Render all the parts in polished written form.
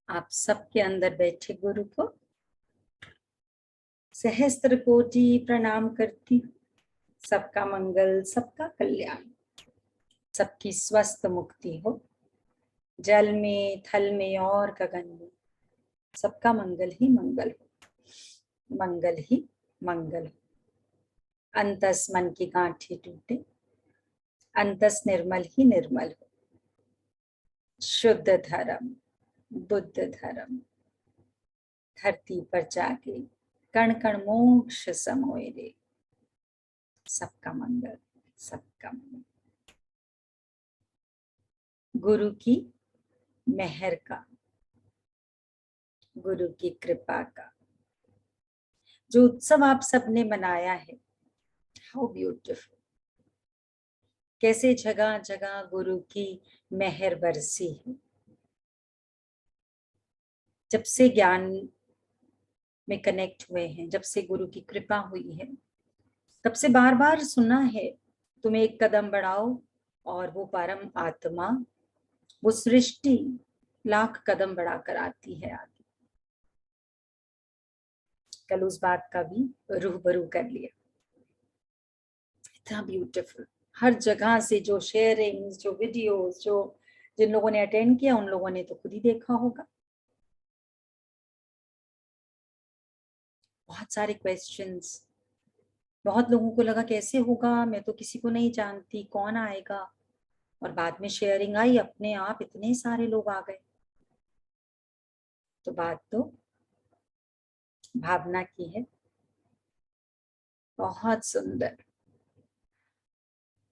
आप सबके अंदर बैठे गुरु को सहस्त्र कोटि प्रणाम करती हूँ। सबका मंगल, सबका कल्याण, सबकी स्वस्थ मुक्ति हो। जल में, थल में और गगन में सबका मंगल ही मंगल हो, मंगल ही मंगल हो। अंतस मन की गांठें टूटे, अंतस निर्मल ही निर्मल हो। शुद्ध धर्म, बुद्ध धर्म धरती पर जाके कण कण मोक्ष समोए रे। सबका मंगल, सबका मंगल। गुरु की मेहर का, गुरु की कृपा का जो उत्सव आप सबने मनाया है, हाउ ब्यूटीफुल। कैसे जगह जगह गुरु की मेहर बरसी है। जब से ज्ञान में कनेक्ट हुए हैं, जब से गुरु की कृपा हुई है, तब से बार बार सुना है, तुम एक कदम बढ़ाओ और वो परम आत्मा, वो सृष्टि लाख कदम बढ़ाकर आती है आगे। कल उस बात का भी रूबरू कर लिया। इतना ब्यूटीफुल। हर जगह से जो शेयरिंग्स, जो वीडियोस, जो जिन लोगों ने अटेंड किया उन लोगों ने तो खुद ही देखा होगा। बहुत सारे क्वेश्चंस, बहुत लोगों को लगा कैसे होगा, मैं तो किसी को नहीं जानती, कौन आएगा। और बाद में शेयरिंग आई, अपने आप इतने सारे लोग आ गए। तो बात तो भावना की है। बहुत सुंदर,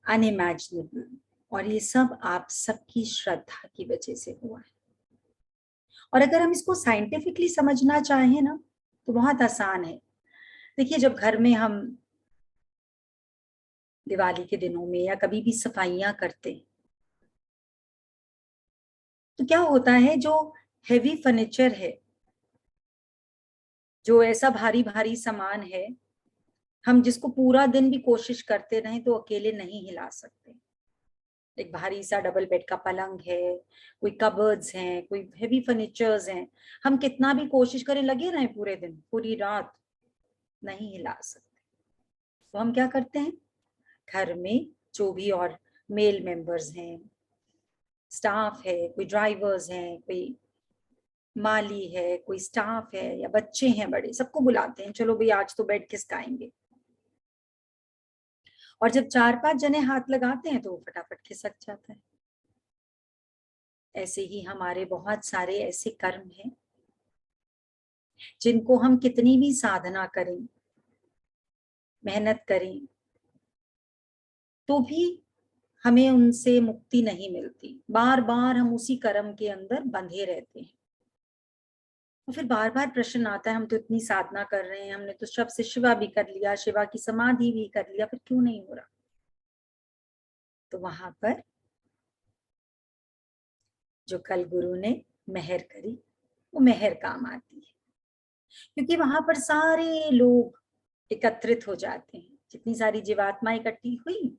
अनइमेजिनेबल। और ये सब आप सबकी श्रद्धा की वजह से हुआ है। और अगर हम इसको साइंटिफिकली समझना चाहें ना, तो बहुत आसान है। देखिए, जब घर में हम दिवाली के दिनों में या कभी भी सफाइयां करते हैं, तो क्या होता है, जो हेवी फर्नीचर है, जो ऐसा भारी भारी सामान है, हम जिसको पूरा दिन भी कोशिश करते रहें तो अकेले नहीं हिला सकते। एक भारी सा डबल बेड का पलंग है, कोई कबर्ड्स हैं, कोई हेवी फर्नीचर्स हैं, हम कितना भी कोशिश करें, लगे रहें पूरे दिन, पूरी रात, नहीं हिला सकते। तो हम क्या करते हैं, घर में जो भी और मेल मेंबर्स हैं, स्टाफ है, कोई ड्राइवर्स हैं, कोई माली है, कोई स्टाफ है, या बच्चे हैं बड़े, सबको बुलाते हैं, चलो भाई आज तो बेड खिसकाएंगे। और जब 4-5 जने हाथ लगाते हैं तो वो फटाफट खिसक जाता है। ऐसे ही हमारे बहुत सारे ऐसे कर्म हैं जिनको हम कितनी भी साधना करें, मेहनत करें, तो भी हमें उनसे मुक्ति नहीं मिलती। बार बार हम उसी कर्म के अंदर बंधे रहते हैं। और फिर बार बार प्रश्न आता है, हम तो इतनी साधना कर रहे हैं, हमने तो शब से शिवा भी कर लिया, शिवा की समाधि भी कर लिया, फिर क्यों नहीं हो रहा। तो वहां पर जो कल गुरु ने मेहर करी, वो मेहर काम आती है। क्योंकि वहां पर सारे लोग एकत्रित हो जाते हैं। जितनी सारी जीवात्माएं इकट्ठी हुई,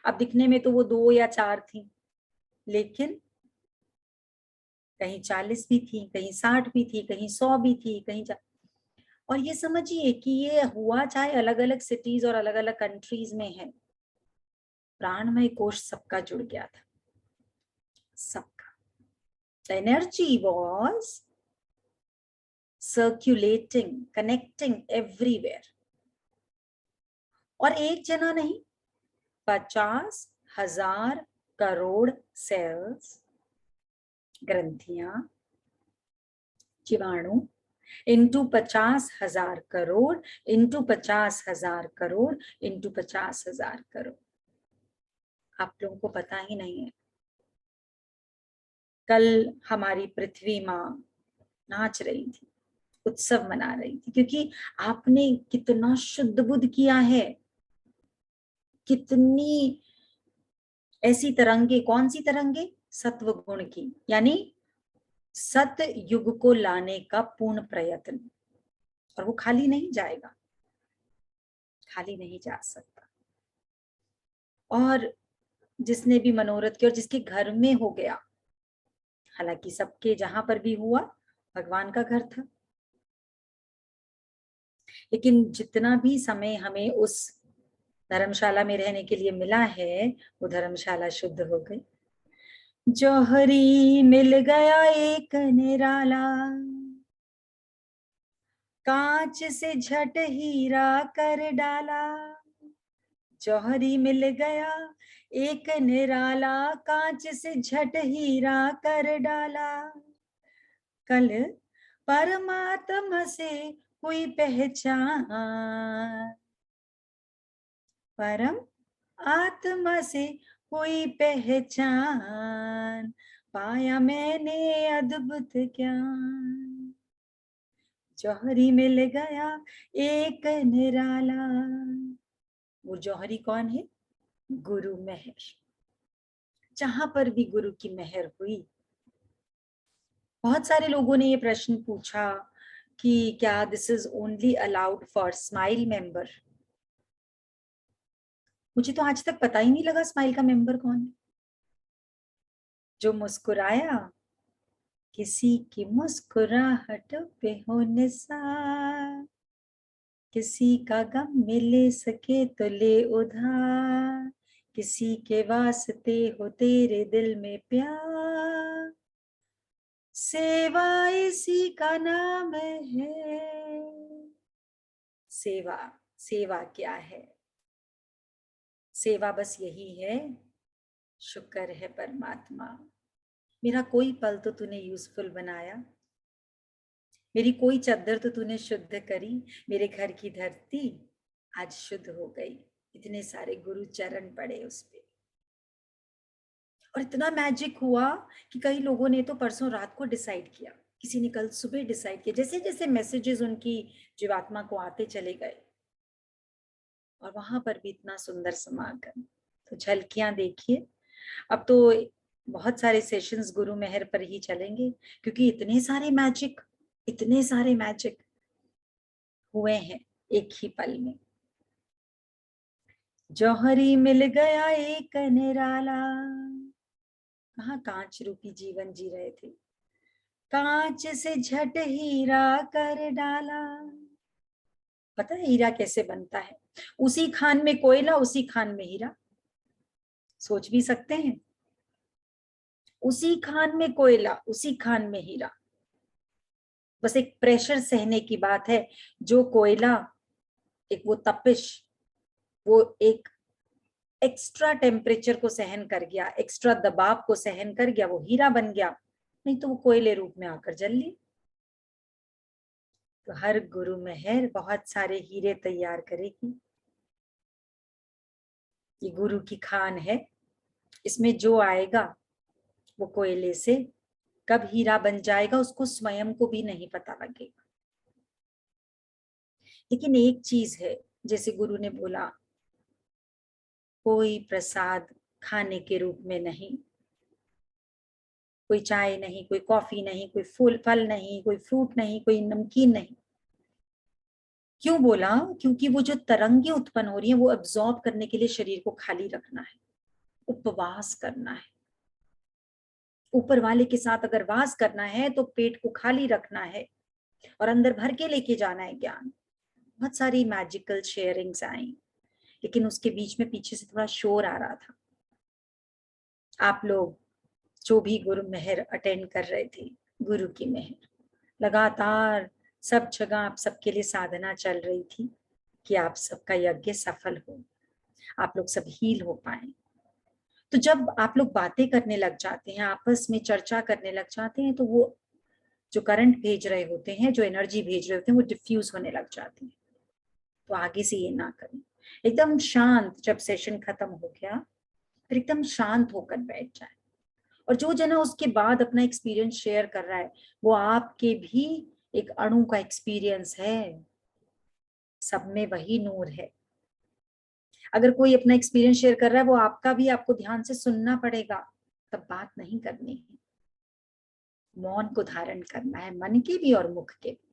अब दिखने में तो वो 2 या 4 थी, लेकिन कहीं 40 भी थी, कहीं 60 भी थी, कहीं 100 भी थी, कहीं और ये समझिए कि ये हुआ चाहे अलग अलग सिटीज और अलग अलग कंट्रीज में है, प्राणमय कोश सबका जुड़ गया था, सबका। Energy was circulating, connecting everywhere. और एक जना नहीं, 50,000 करोड़ सेल्स, ग्रंथियां, जीवाणु, into 50,000 crore, into 50,000 crore, into 50,000 crore. आप लोगों को पता ही नहीं है। कल हमारी पृथ्वी माँ नाच रही थी, उत्सव मना रही थी, क्योंकि आपने कितना शुद्ध बुद्ध किया है। कितनी ऐसी तरंगे, कौन सी तरंगे, सत्व गुण की, यानी सत युग को लाने का पूर्ण प्रयत्न। और वो खाली नहीं जाएगा, खाली नहीं जा सकता। और जिसने भी मनोरथ किया और जिसके घर में हो गया, हालांकि सबके जहां पर भी हुआ भगवान का घर था। लेकिन जितना भी समय हमें उस धर्मशाला में रहने के लिए मिला है, वो धर्मशाला शुद्ध हो गई। जौहरी मिल गया एक निराला, कांच से झट हीरा कर डाला। जौहरी मिल गया एक निराला, कांच से झट हीरा कर डाला। कल परमात्मा से हुई पहचान, परम आत्मा से हुई पहचान, पाया मैंने अद्भुत ज्ञान। जौहरी मिल गया एक निराला। वो जौहरी कौन है? गुरु मेहर। जहां पर भी गुरु की मेहर हुई। बहुत सारे लोगों ने ये प्रश्न पूछा कि क्या this is only allowed for smile member. मुझे तो आज तक पता ही नहीं लगा स्माइल का मेंबर कौन है। जो मुस्कुराया, किसी की मुस्कुराहट पे हो निसार, किसी का गम मिले सके तो ले उधार, किसी के वास्ते हो तेरे दिल में प्यार, सेवा इसी का नाम है। सेवा, सेवा क्या है? सेवा बस यही है, शुक्र है परमात्मा, मेरा कोई पल तो तूने यूजफुल बनाया, मेरी कोई चद्दर तो तूने शुद्ध करी, मेरे घर की धरती आज शुद्ध हो गई। इतने सारे गुरु चरण पड़े उस पे। और इतना मैजिक हुआ कि कई लोगों ने तो परसों रात को डिसाइड किया, किसी ने कल सुबह डिसाइड किया। जैसे जैसे मैसेजेस उनकी जीवात्मा को आते चले गए, और वहां पर भी इतना सुंदर समागम। तो झलकियां देखिए। अब तो बहुत सारे सेशंस गुरु मेहर पर ही चलेंगे, क्योंकि इतने सारे मैजिक हुए हैं एक ही पल में। जौहरी मिल गया एक निराला। कहाँ कांच रूपी जीवन जी रहे थे, कांच से झट हीरा कर डाला। पता है हीरा कैसे बनता है? उसी खान में कोयला, उसी खान में हीरा। सोच भी सकते हैं, उसी खान में कोयला, उसी खान में हीरा। बस एक प्रेशर सहने की बात है। जो कोयला, एक वो तपिश, वो एक एक्स्ट्रा टेम्परेचर को सहन कर गया, एक्स्ट्रा दबाव को सहन कर गया, वो हीरा बन गया। नहीं तो वो कोयले रूप में आकर जल ली। तो हर गुरु मेहर बहुत सारे हीरे तैयार करेगी। ये गुरु की खान है, इसमें जो आएगा वो कोयले से कब हीरा बन जाएगा उसको स्वयं को भी नहीं पता लगेगा। लेकिन एक चीज है, जैसे गुरु ने बोला, कोई प्रसाद खाने के रूप में नहीं, कोई चाय नहीं, कोई कॉफी नहीं, कोई फूल फल नहीं, कोई फ्रूट नहीं, कोई नमकीन नहीं। क्यों बोला? क्योंकि वो जो तरंगे उत्पन्न हो रही हैं वो अब्सॉर्ब करने के लिए शरीर को खाली रखना है, उपवास करना है। ऊपर वाले के साथ अगर वास करना है तो पेट को खाली रखना है और अंदर भर के लेके जाना है ज्ञान। बहुत सारी मैजिकल शेयरिंग्स आई, लेकिन उसके बीच में पीछे से थोड़ा शोर आ रहा था। आप लोग जो भी गुरु मेहर अटेंड कर रहे थे, गुरु की मेहर लगातार सब जगह आप सबके लिए साधना चल रही थी कि आप सबका यज्ञ सफल हो, आप लोग सब हील हो पाए। तो जब आप लोग बातें करने लग जाते हैं, आपस में चर्चा करने लग जाते हैं, तो वो जो करंट भेज रहे होते हैं, जो एनर्जी भेज रहे होते हैं, वो डिफ्यूज होने लग जाती है। तो आगे से ये ना करें। एकदम शांत, जब सेशन खत्म हो गया फिर एकदम शांत होकर बैठ जाए। और जो जना उसके बाद अपना एक्सपीरियंस शेयर कर रहा है, वो आपके भी एक अणु का एक्सपीरियंस है। सब में वही नूर है। अगर कोई अपना एक्सपीरियंस शेयर कर रहा है, वो आपका भी आपको ध्यान से सुनना पड़ेगा, तब बात नहीं करनी है। मौन को धारण करना है, मन के भी और मुख के भी।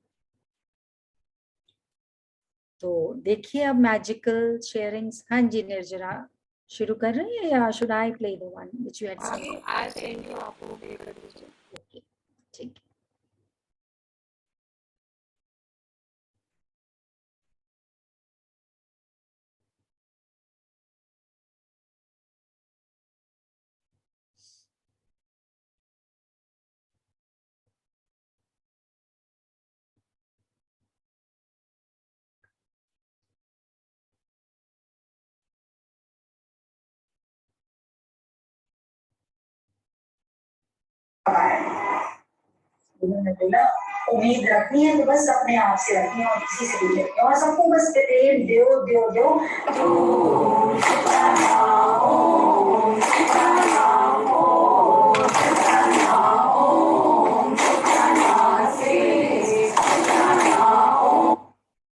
तो देखिए अब मैजिकल शेयरिंग्स। हाँ जी निर्जरा, शुरू कर रहे हैं या should I play the one which you had said? आज एंड आप लोग ये कर दीजिए। ओके, ठीक है। उन्होंने बोला उम्मीद रखनी है तो बस अपने आप से रखनी है और किसी से भी रखनी है और सबको बस प्रेम दो दो दो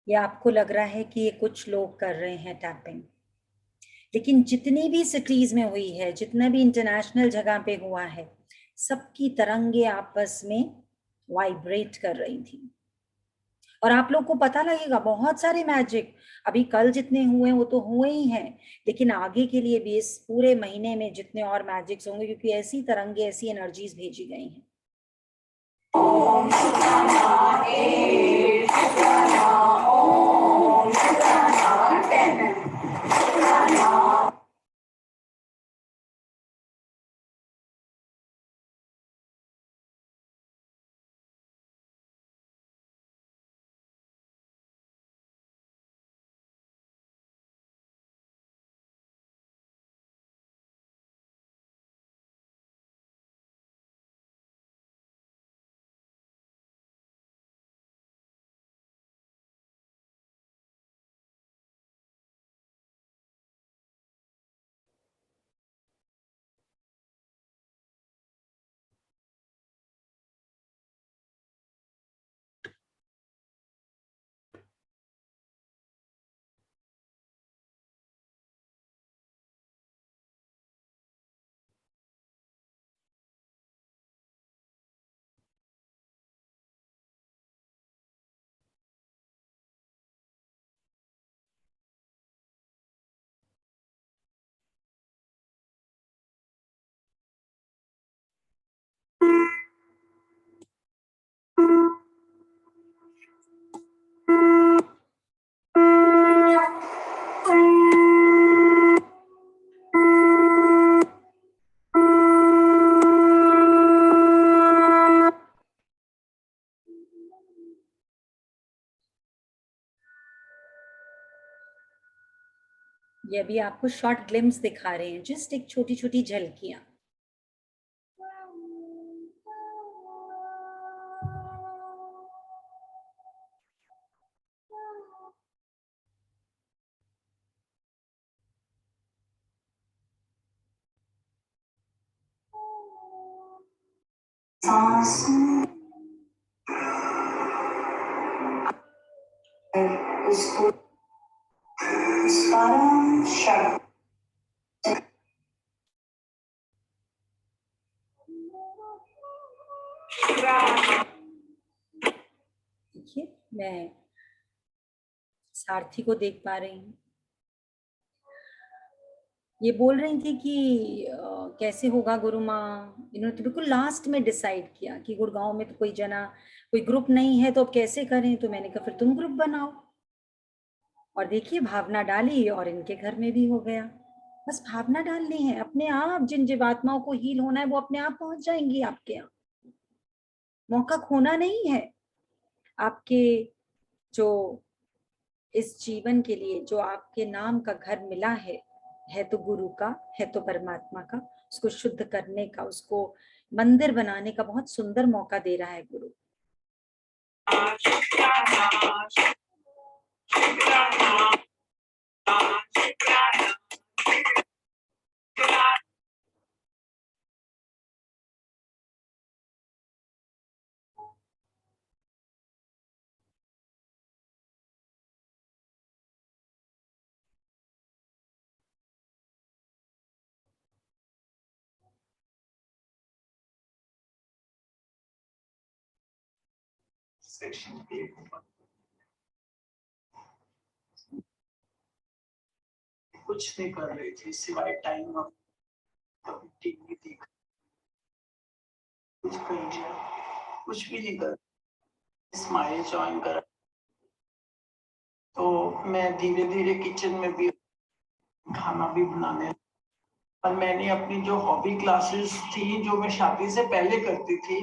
ये आपको लग रहा है कि ये कुछ लोग कर रहे हैं टैपिंग, लेकिन जितनी भी सिटीज में हुई है, जितना भी इंटरनेशनल जगह पे हुआ है, सबकी तरंगे आपस में वाइब्रेट कर रही थी। और आप लोग को पता लगेगा बहुत सारे मैजिक अभी कल जितने हुए वो तो हुए ही हैं, लेकिन आगे के लिए भी इस पूरे महीने में जितने और मैजिक्स होंगे, क्योंकि ऐसी तरंगे, ऐसी एनर्जीज भेजी गई हैं। ये अभी आपको शॉर्ट ग्लिम्स दिखा रहे हैं, जस्ट एक छोटी छोटी झलकियां। उसको परम शब्द देखिए मैं सारथी को देख पा रही हूँ, ये बोल रही थी कि कैसे होगा गुरु माँ। इन्होंने तो बिल्कुल लास्ट में डिसाइड किया कि गुड़गांव में तो कोई जना, कोई ग्रुप नहीं है तो अब कैसे करें, तो मैंने कहा फिर तुम ग्रुप बनाओ। और देखिए भावना डाली और इनके घर में भी हो गया। बस भावना डालनी है, अपने आप जिन जीवात्माओं को हील होना है वो अपने आप पहुंच जाएंगी आपके यहाँ। मौका खोना नहीं है। आपके जो इस जीवन के लिए जो आपके नाम का घर मिला है तो गुरु का, है तो परमात्मा का। उसको शुद्ध करने का, उसको मंदिर बनाने का बहुत सुंदर मौका दे रहा है गुरु। कुछ नहीं कर रही थी सिवाय टाइम अब टीवी देख कुछ कुछ भी नहीं कर स्माइल ज्वाइन कर। तो मैं धीरे धीरे किचन में भी खाना भी बनाने, और मैंने अपनी जो हॉबी क्लासेस थी जो मैं शादी से पहले करती थी,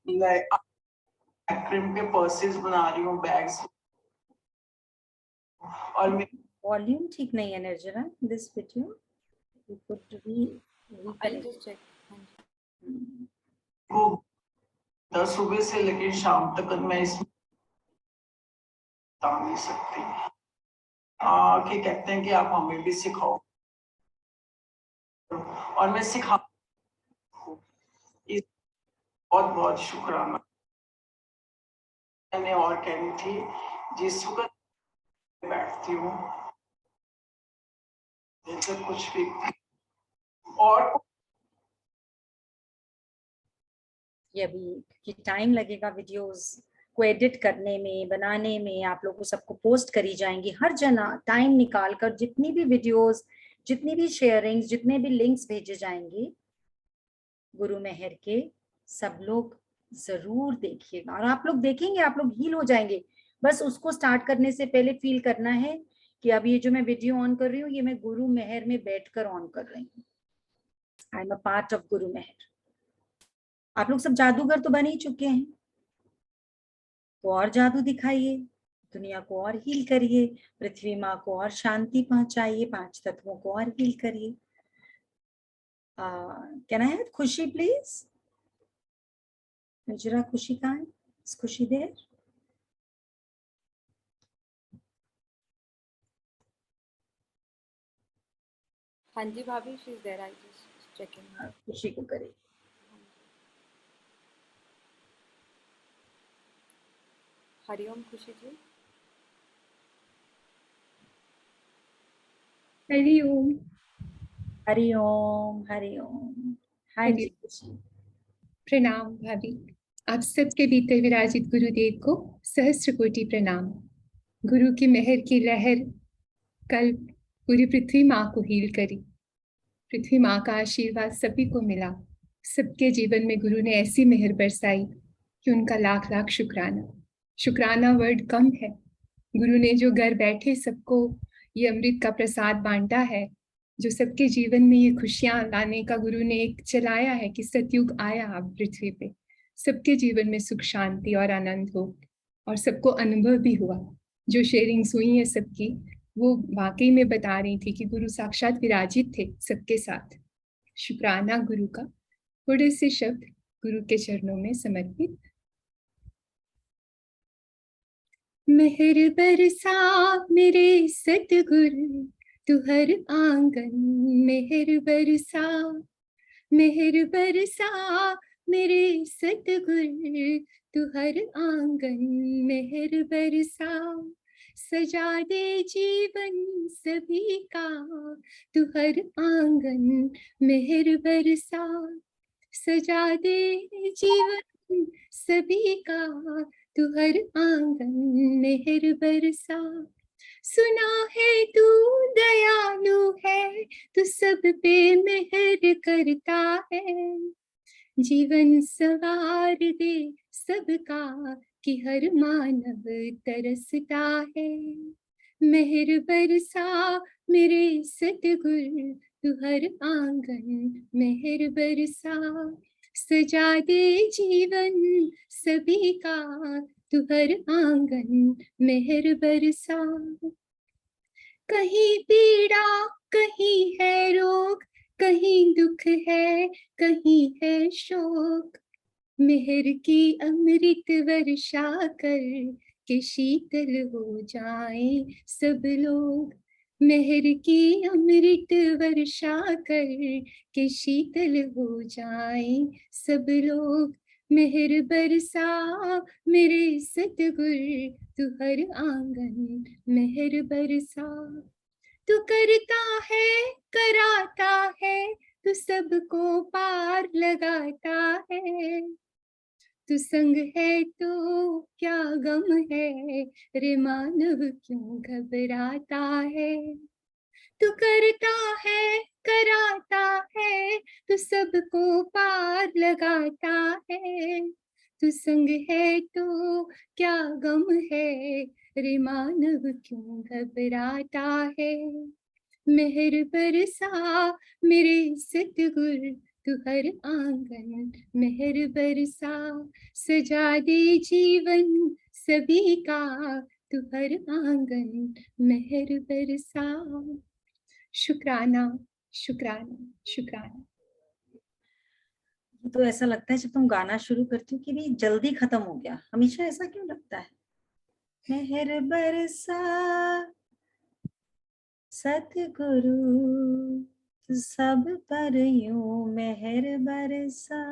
क्रीम के पर्सेस बना रही हूँ, बैग्स। और वॉल्यूम ठीक नहीं है Nirjara, this video you could be I'll just check. सुबह से लेकर शाम तक मैं इसमें बता नहीं सकती। कि कहते हैं कि आप हमें भी सिखाओ और मैं सिखा। बहुत बहुत शुक्राना। मैंने और कहनी थी, जिस वक्त बैठती हूँ जैसे कुछ भी और ये अभी कि टाइम लगेगा वीडियोस को एडिट करने में, बनाने में, आप लोगों को सबको पोस्ट करी जाएंगी। हर जना टाइम निकाल कर जितनी भी वीडियोस, जितनी भी शेयरिंग्स, जितने भी लिंक्स भेजे जाएंगे गुरु मेहर के, सब लोग जरूर देखिएगा। और आप लोग देखेंगे, आप लोग हील हो जाएंगे। बस उसको स्टार्ट करने से पहले फील करना है कि अब ये जो मैं वीडियो ऑन कर रही हूँ, ये मैं गुरु मेहर में बैठकर ऑन कर रही हूँ। I am a part of गुरु मेहर। आप लोग सब जादूगर तो बन ही चुके हैं, तो और जादू दिखाइए, दुनिया को और हील करिए, पृथ्वी माँ को और शांति पहुंचाइए, 5 तत्वों को और हील करिए। Can I have Khushi please? जरा खुशी कहाँ है? खुशी देर। हाँ जी भाभी, she is there, I just checking. Khushi को करे। हरिओम खुशी जी। हरिओम। हरिओम हरिओम। हाँ जी खुशी। प्रणाम भाभी। आप सबके भीतर विराजित गुरुदेव को सहस्त्र कोटि प्रणाम। गुरु की मेहर की लहर कल पूरी पृथ्वी माँ को हील करी। पृथ्वी माँ का आशीर्वाद सभी को मिला। सबके जीवन में गुरु ने ऐसी मेहर बरसाई कि उनका लाख लाख शुक्राना। शुक्राना वर्ड कम है। गुरु ने जो घर बैठे सबको ये अमृत का प्रसाद बांटा है, जो सबके जीवन में ये खुशियां लाने का गुरु ने एक चलाया है कि सतयुग आया अब पृथ्वी पे, सबके जीवन में सुख शांति और आनंद हो। और सबको अनुभव भी हुआ। जो शेयरिंग्स हुई है सबकी, वो वाकई में बता रही थी कि गुरु साक्षात विराजित थे सबके साथ। शुक्राना गुरु का। थोड़े से शब्द गुरु के चरणों में समर्पित। मेहर बरसा मेरे सतगुरु तू हर आंगन, मेहर बरसा, मेहर बरसा मेरे सतगुरु तू हर आंगन, मेहर बरसा। सजा दे जीवन सभी का तू हर आंगन, मेहर बरसा। सजा दे जीवन सभी का तू हर आंगन, मेहर बरसा। सुना है तू दयालु है, तू सब पे मेहर करता है। जीवन सवार दे सबका कि हर मानव तरसता है। मेहर बरसा मेरे सतगुरु तू हर आंगन, मेहर बरसा। सजा दे जीवन सभी का तू हर आंगन, मेहर बरसा। कहीं पीड़ा कहीं है रोग, कहीं दुख है कहीं है शोक। मेहर की अमृत वर्षा कर के शीतल हो जाए सब लोग। मेहर की अमृत वर्षा कर के शीतल हो जाए सब लोग। मेहर बरसा मेरे सतगुरु तू हर आंगन, मेहर बरसा। तू करता है कराता है, तू सबको पार लगाता है। तू संग है तो क्या गम है, रे मानव क्यों घबराता है। तू करता है कराता है, तू सबको पार लगाता है। तू संग है तो क्या गम है, रे मानव क्यों घबराता है। मेहर बरसा मेरे सतगुरु तू हर आंगन, मेहर बरसा। सजा दे जीवन सभी का तू हर आंगन, मेहर बरसा। शुक्राना शुक्राना शुक्राना। तो ऐसा लगता है जब तुम गाना शुरू करती हो कि भी जल्दी खत्म हो गया, हमेशा ऐसा क्यों लगता है? मेहर बरसा सतगुरु सब पर यूं मेहर बरसा।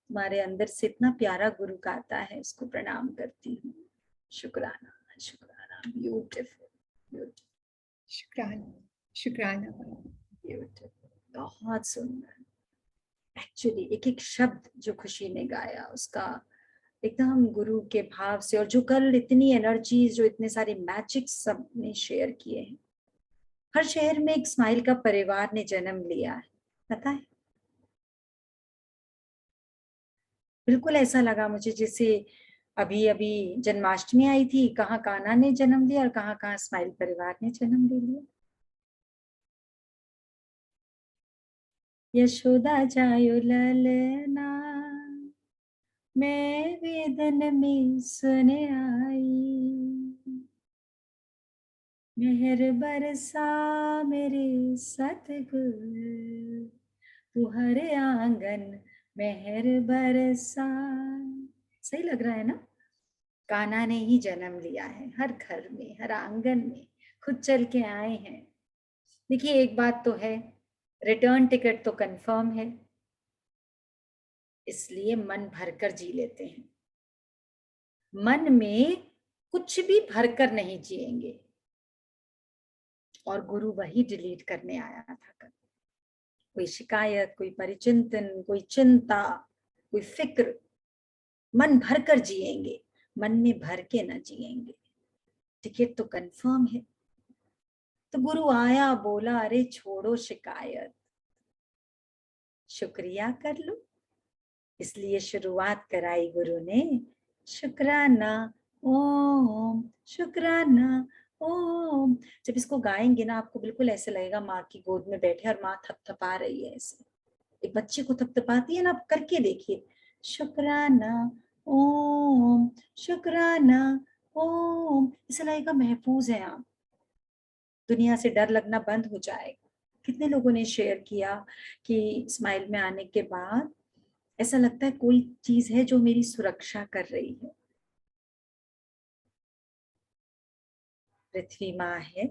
तुम्हारे अंदर से इतना प्यारा गुरु गाता है, उसको प्रणाम करती हूँ। शुक्राना शुक्राना। ब्यूटीफुल ब्यूटीफुल शुक्राना शुक्राना। ब्यूटीफुल, बहुत सुंदर। एक्चुअली एक एक शब्द जो खुशी ने गाया उसका एकदम गुरु के भाव से, और जो कल इतनी एनर्जीज, जो इतने सारे मैजिक्स सबने शेयर किए हैं। हर शहर में एक स्माइल का परिवार ने जन्म लिया है, पता है? बिल्कुल ऐसा लगा मुझे जैसे अभी अभी जन्माष्टमी आई थी, कहाँ कान्हा ने जन्म लिया और कहाँ कहाँ स्माइल परिवार ने जन्म ले लिया। यशोदा जायो ललना मैं वेदन में सुने आई, मेहर बरसा मेरे सतगुरु तू हर आंगन मेहर बरसा। सही लग रहा है ना? कान्हा ने ही जन्म लिया है हर घर में, हर आंगन में, खुद चल के आए हैं। देखिए एक बात तो है, रिटर्न टिकट तो कंफर्म है, इसलिए मन भरकर जी लेते हैं। मन में कुछ भी भरकर नहीं जिएंगे, और गुरु वही डिलीट करने आया था कल। कोई शिकायत, कोई परिचिंतन, कोई चिंता, कोई फिक्र, मन भरकर जिएंगे, मन में भर के ना जिएंगे। टिकट तो कंफर्म है। तो गुरु आया, बोला अरे छोड़ो शिकायत, शुक्रिया कर लो। इसलिए शुरुआत कराई गुरु ने, शुक्राना ओम शुक्राना ओम। जब इसको गाएंगे ना, आपको बिल्कुल ऐसे लगेगा माँ की गोद में बैठे और माँ थपथपा रही है ऐसे। एक बच्चे को थपथपाती है ना, आप करके देखिए, शुक्राना ओम शुक्राना ओम। ऐसा लगेगा महफूज है आप, दुनिया से डर लगना बंद हो जाएगा। कितने लोगों ने शेयर किया कि स्माइल में आने के बाद ऐसा लगता है कोई चीज है जो मेरी सुरक्षा कर रही है। पृथ्वी माँ है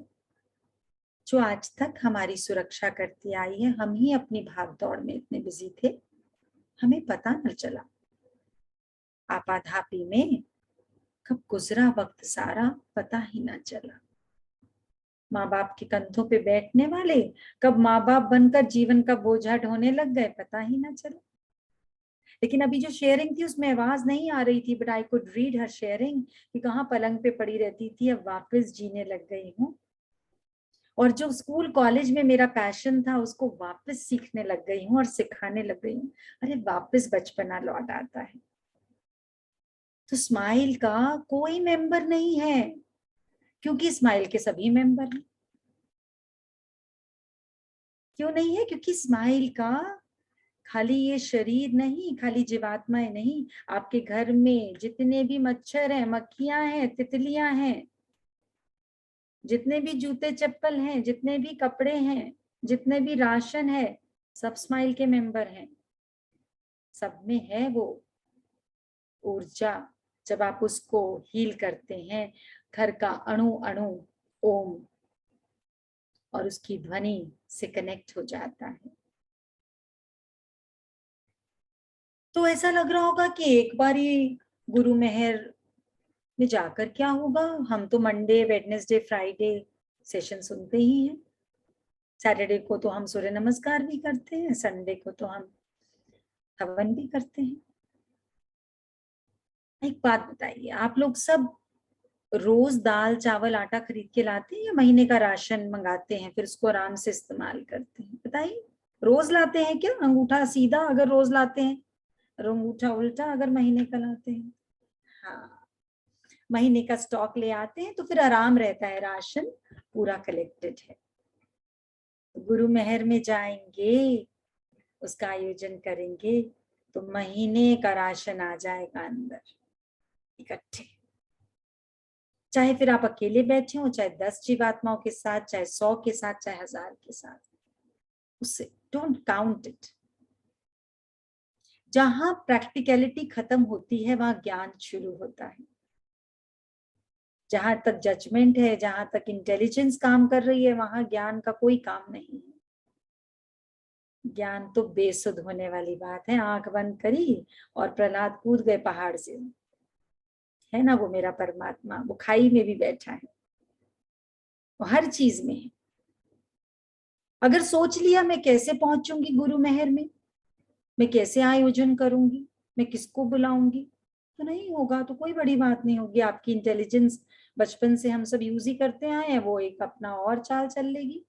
जो आज तक हमारी सुरक्षा करती आई है। हम ही अपनी भाग दौड़ में इतने बिजी थे, हमें पता न चला। आपाधापी में कब गुजरा वक्त सारा पता ही ना चला। माँ बाप के कंधों पे बैठने वाले कब माँ बाप बनकर जीवन का बोझा ढोने लग गए, पता ही ना चला। लेकिन अभी जो शेयरिंग थी उसमें आवाज नहीं आ रही थी, but I could read her sharing कि कहाँ पलंग पे पड़ी रहती थी, अब वापस जीने लग गई हूँ। और जो स्कूल कॉलेज में मेरा पैशन था उसको वापस सीखने लग गई हूँ और सिखाने लग गई हूँ। अरे वापस बचपना लौट आता है। तो स्माइल का कोई मेंबर नहीं है, क्योंकि स्माइल के सभी मेंबर हैं। क्यों नहीं है? क्योंकि स्माइल का खाली ये शरीर नहीं, खाली जीवात्माएं नहीं, आपके घर में जितने भी मच्छर हैं, मक्खियां हैं, तितलियां हैं, जितने भी जूते चप्पल हैं, जितने भी कपड़े हैं, जितने भी राशन है, सब स्माइल के मेंबर हैं। सब में है वो ऊर्जा। जब आप उसको हील करते हैं, घर का अणु अणु ओम और उसकी ध्वनि से कनेक्ट हो जाता है। तो ऐसा लग रहा होगा कि एक बारी गुरु मेहर में जाकर क्या होगा। हम तो मंडे, वेडनेसडे, फ्राइडे सेशन सुनते ही हैं। सैटरडे को तो हम सूर्य नमस्कार भी करते हैं, संडे को तो हम हवन भी करते हैं। एक बात बताइए, आप लोग सब रोज दाल चावल आटा खरीद के लाते हैं या महीने का राशन मंगाते हैं फिर उसको आराम से इस्तेमाल करते हैं? बताइए, रोज लाते हैं क्या? अंगूठा सीधा अगर रोज लाते हैं, और अंगूठा उल्टा अगर महीने का लाते हैं। हाँ, महीने का स्टॉक ले आते हैं तो फिर आराम रहता है, राशन पूरा कलेक्टेड है। गुरु मेहर में जाएंगे, उसका आयोजन करेंगे तो महीने का राशन आ जाएगा अंदर इकट्ठे। चाहे फिर आप अकेले बैठे हो, चाहे 10 जीवात्माओं के साथ, चाहे 100 के साथ, चाहे 1000 के साथ, उससे डोंट काउंट इट। जहां प्रैक्टिकलिटी खत्म होती है वहां ज्ञान शुरू होता है। जहां तक जजमेंट है, जहां तक इंटेलिजेंस काम कर रही है, वहां ज्ञान का कोई काम नहीं है। ज्ञान तो बेसुध होने वाली बात है। आंख बंद करी और प्रहलाद कूद गए पहाड़ से, है ना वो मेरा परमात्मा, वो खाई में भी बैठा है, वो हर चीज में है। अगर सोच लिया मैं कैसे पहुंचूंगी गुरु मेहर में, मैं कैसे आयोजन करूंगी, मैं किसको बुलाऊंगी, तो नहीं होगा। तो कोई बड़ी बात नहीं होगी। आपकी इंटेलिजेंस बचपन से हम सब यूज ही करते आए हैं, वो एक अपना और चाल चल लेगी।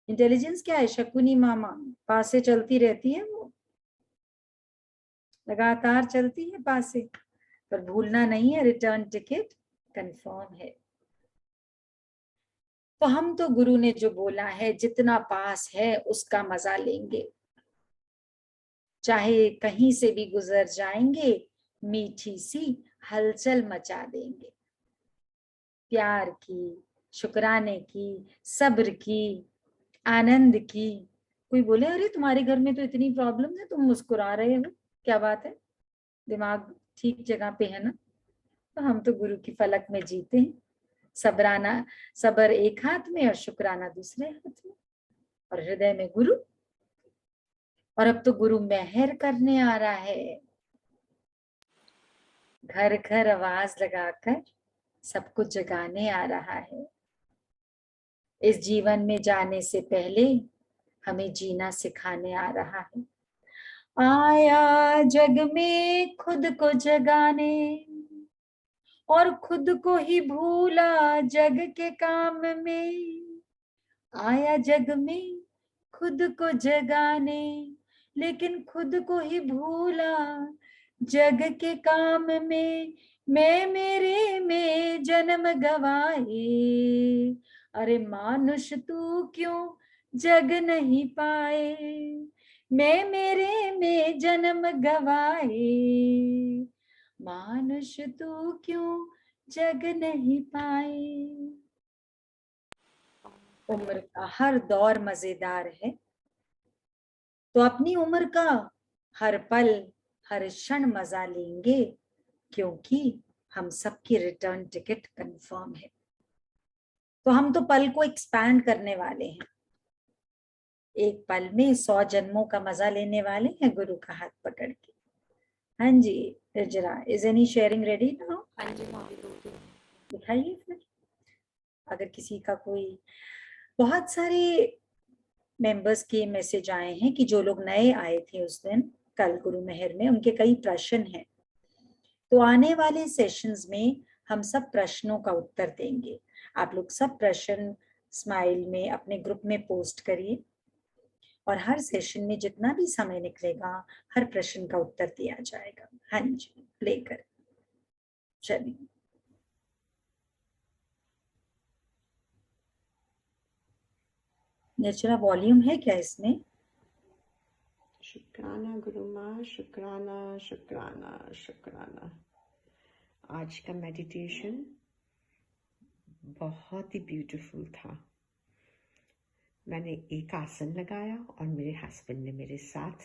इंटेलिजेंस क्या है? शकुनी मामा पास से चलती रहती है, वो लगातार चलती है पास से। पर भूलना नहीं है, रिटर्न टिकट कंफर्म है। तो हम तो गुरु ने जो बोला है, जितना पास है उसका मजा लेंगे, चाहे कहीं से भी गुजर जाएंगे, मीठी सी हलचल मचा देंगे। प्यार की, शुक्राने की, सब्र की, आनंद की। कोई बोले अरे तुम्हारे घर में तो इतनी प्रॉब्लम है, तुम मुस्कुरा रहे हो, क्या बात है, दिमाग ठीक जगह पे है ना? तो हम तो गुरु की फलक में जीते हैं। सबराना, सबर एक हाथ में और शुक्राना दूसरे हाथ में, और हृदय में गुरु। और अब तो गुरु मेहर करने आ रहा है, घर घर आवाज लगाकर सबको जगाने आ रहा है। इस जीवन में जाने से पहले हमें जीना सिखाने आ रहा है। आया जग में खुद को जगाने, और खुद को ही भूला जग के काम में। आया जग में खुद को जगाने, लेकिन खुद को ही भूला जग के काम में। मैं मेरे में जन्म गवाए, अरे मानुष तू क्यों जग नहीं पाए। मैं मेरे में जन्म गवाए, मानुष तू क्यों जग नहीं पाए। उम्र का हर दौर मजेदार है, तो अपनी उम्र का हर पल, हर क्षण मजा लेंगे, क्योंकि हम सबकी रिटर्न टिकट कंफर्म है। तो हम तो पल को एक्सपैंड करने वाले हैं, एक पल में 100 जन्मों का मजा लेने वाले हैं गुरु का हाथ पकड़ के। हाँ जी रिजरा, is any sharing ready now? हाँ जी भाभी, दो तीन। दिखाइए फिर। अगर किसी का कोई, बहुत सारे मेंबर्स के मैसेज आए हैं कि जो लोग नए आए थे उस दिन कल गुरु मेहर में, उनके कई प्रश्न हैं। तो आने वाले सेशंस में हम सब प्रश्नों का उत्तर देंगे। आप लोग सब प्रश्न स्माइल में अपने ग्रुप में पोस्ट करिए, और हर सेशन में जितना भी समय निकलेगा हर प्रश्न का उत्तर दिया जाएगा। हाँ जी, प्ले कर। चलिए, नेचुरा वॉल्यूम है क्या इसमें? शुक्राना गुरु माँ, शुक्राना शुक्राना शुक्राना। आज का मेडिटेशन बहुत ही ब्यूटीफुल था। मैंने एक आसन लगाया और मेरे हस्बैंड ने मेरे साथ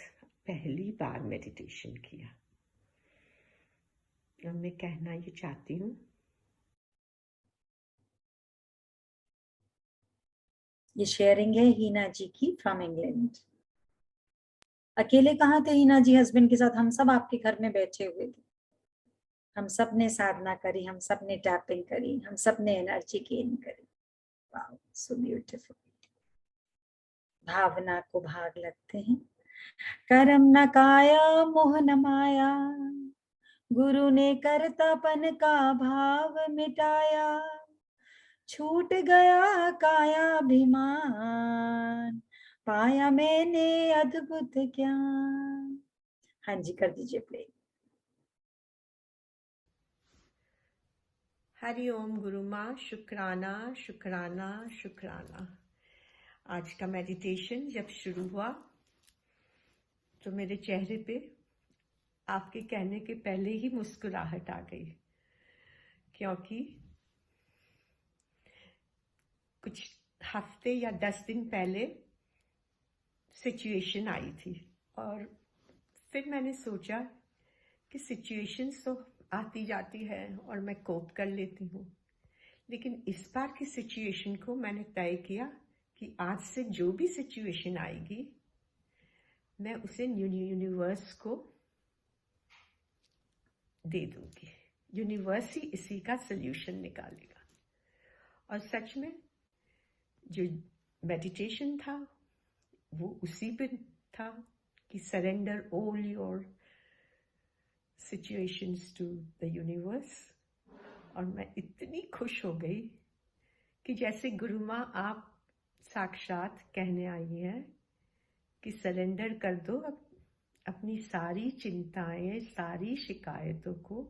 पहली बार मेडिटेशन किया। और मैं कहना ये चाहती हूँ, ये शेयरिंग है हीना जी की फ्रॉम इंग्लैंड। अकेले कहाँ थे हीना जी? हस्बैंड के साथ हम सब आपके घर में बैठे हुए थे। हम सब ने साधना करी, हम सब ने टैपिंग करी, हम सब ने एनर्जी गेन करी। Wow, so beautiful. भावना को भाग लगते हैं। कर्म न काया मोह न माया, गुरु ने कर्तापन का भाव मिटाया। छूट गया कायाभिमान, पाया मैंने अद्भुत ज्ञान। हाँ जी, कर दीजिए प्ले। हरि ओम गुरु माँ, शुक्राना शुक्राना शुक्राना। आज का मेडिटेशन जब शुरू हुआ तो मेरे चेहरे पे आपके कहने के पहले ही मुस्कुराहट आ गई, क्योंकि कुछ हफ्ते या 10 दिन पहले सिचुएशन आई थी और फिर मैंने सोचा कि सिचुएशंस तो आती जाती है और मैं कोप कर लेती हूँ, लेकिन इस बार की सिचुएशन को मैंने तय किया कि आज से जो भी सिचुएशन आएगी मैं उसे यूनिवर्स को दे दूंगी। यूनिवर्स ही इसी का सल्यूशन निकालेगा। और सच में जो मेडिटेशन था वो उसी पे था कि surrender all your situations to the universe. और मैं इतनी खुश हो गई कि जैसे गुरु माँ आप साक्षात कहने आई हैं कि सरेंडर कर दो अपनी सारी चिंताएं, सारी शिकायतों को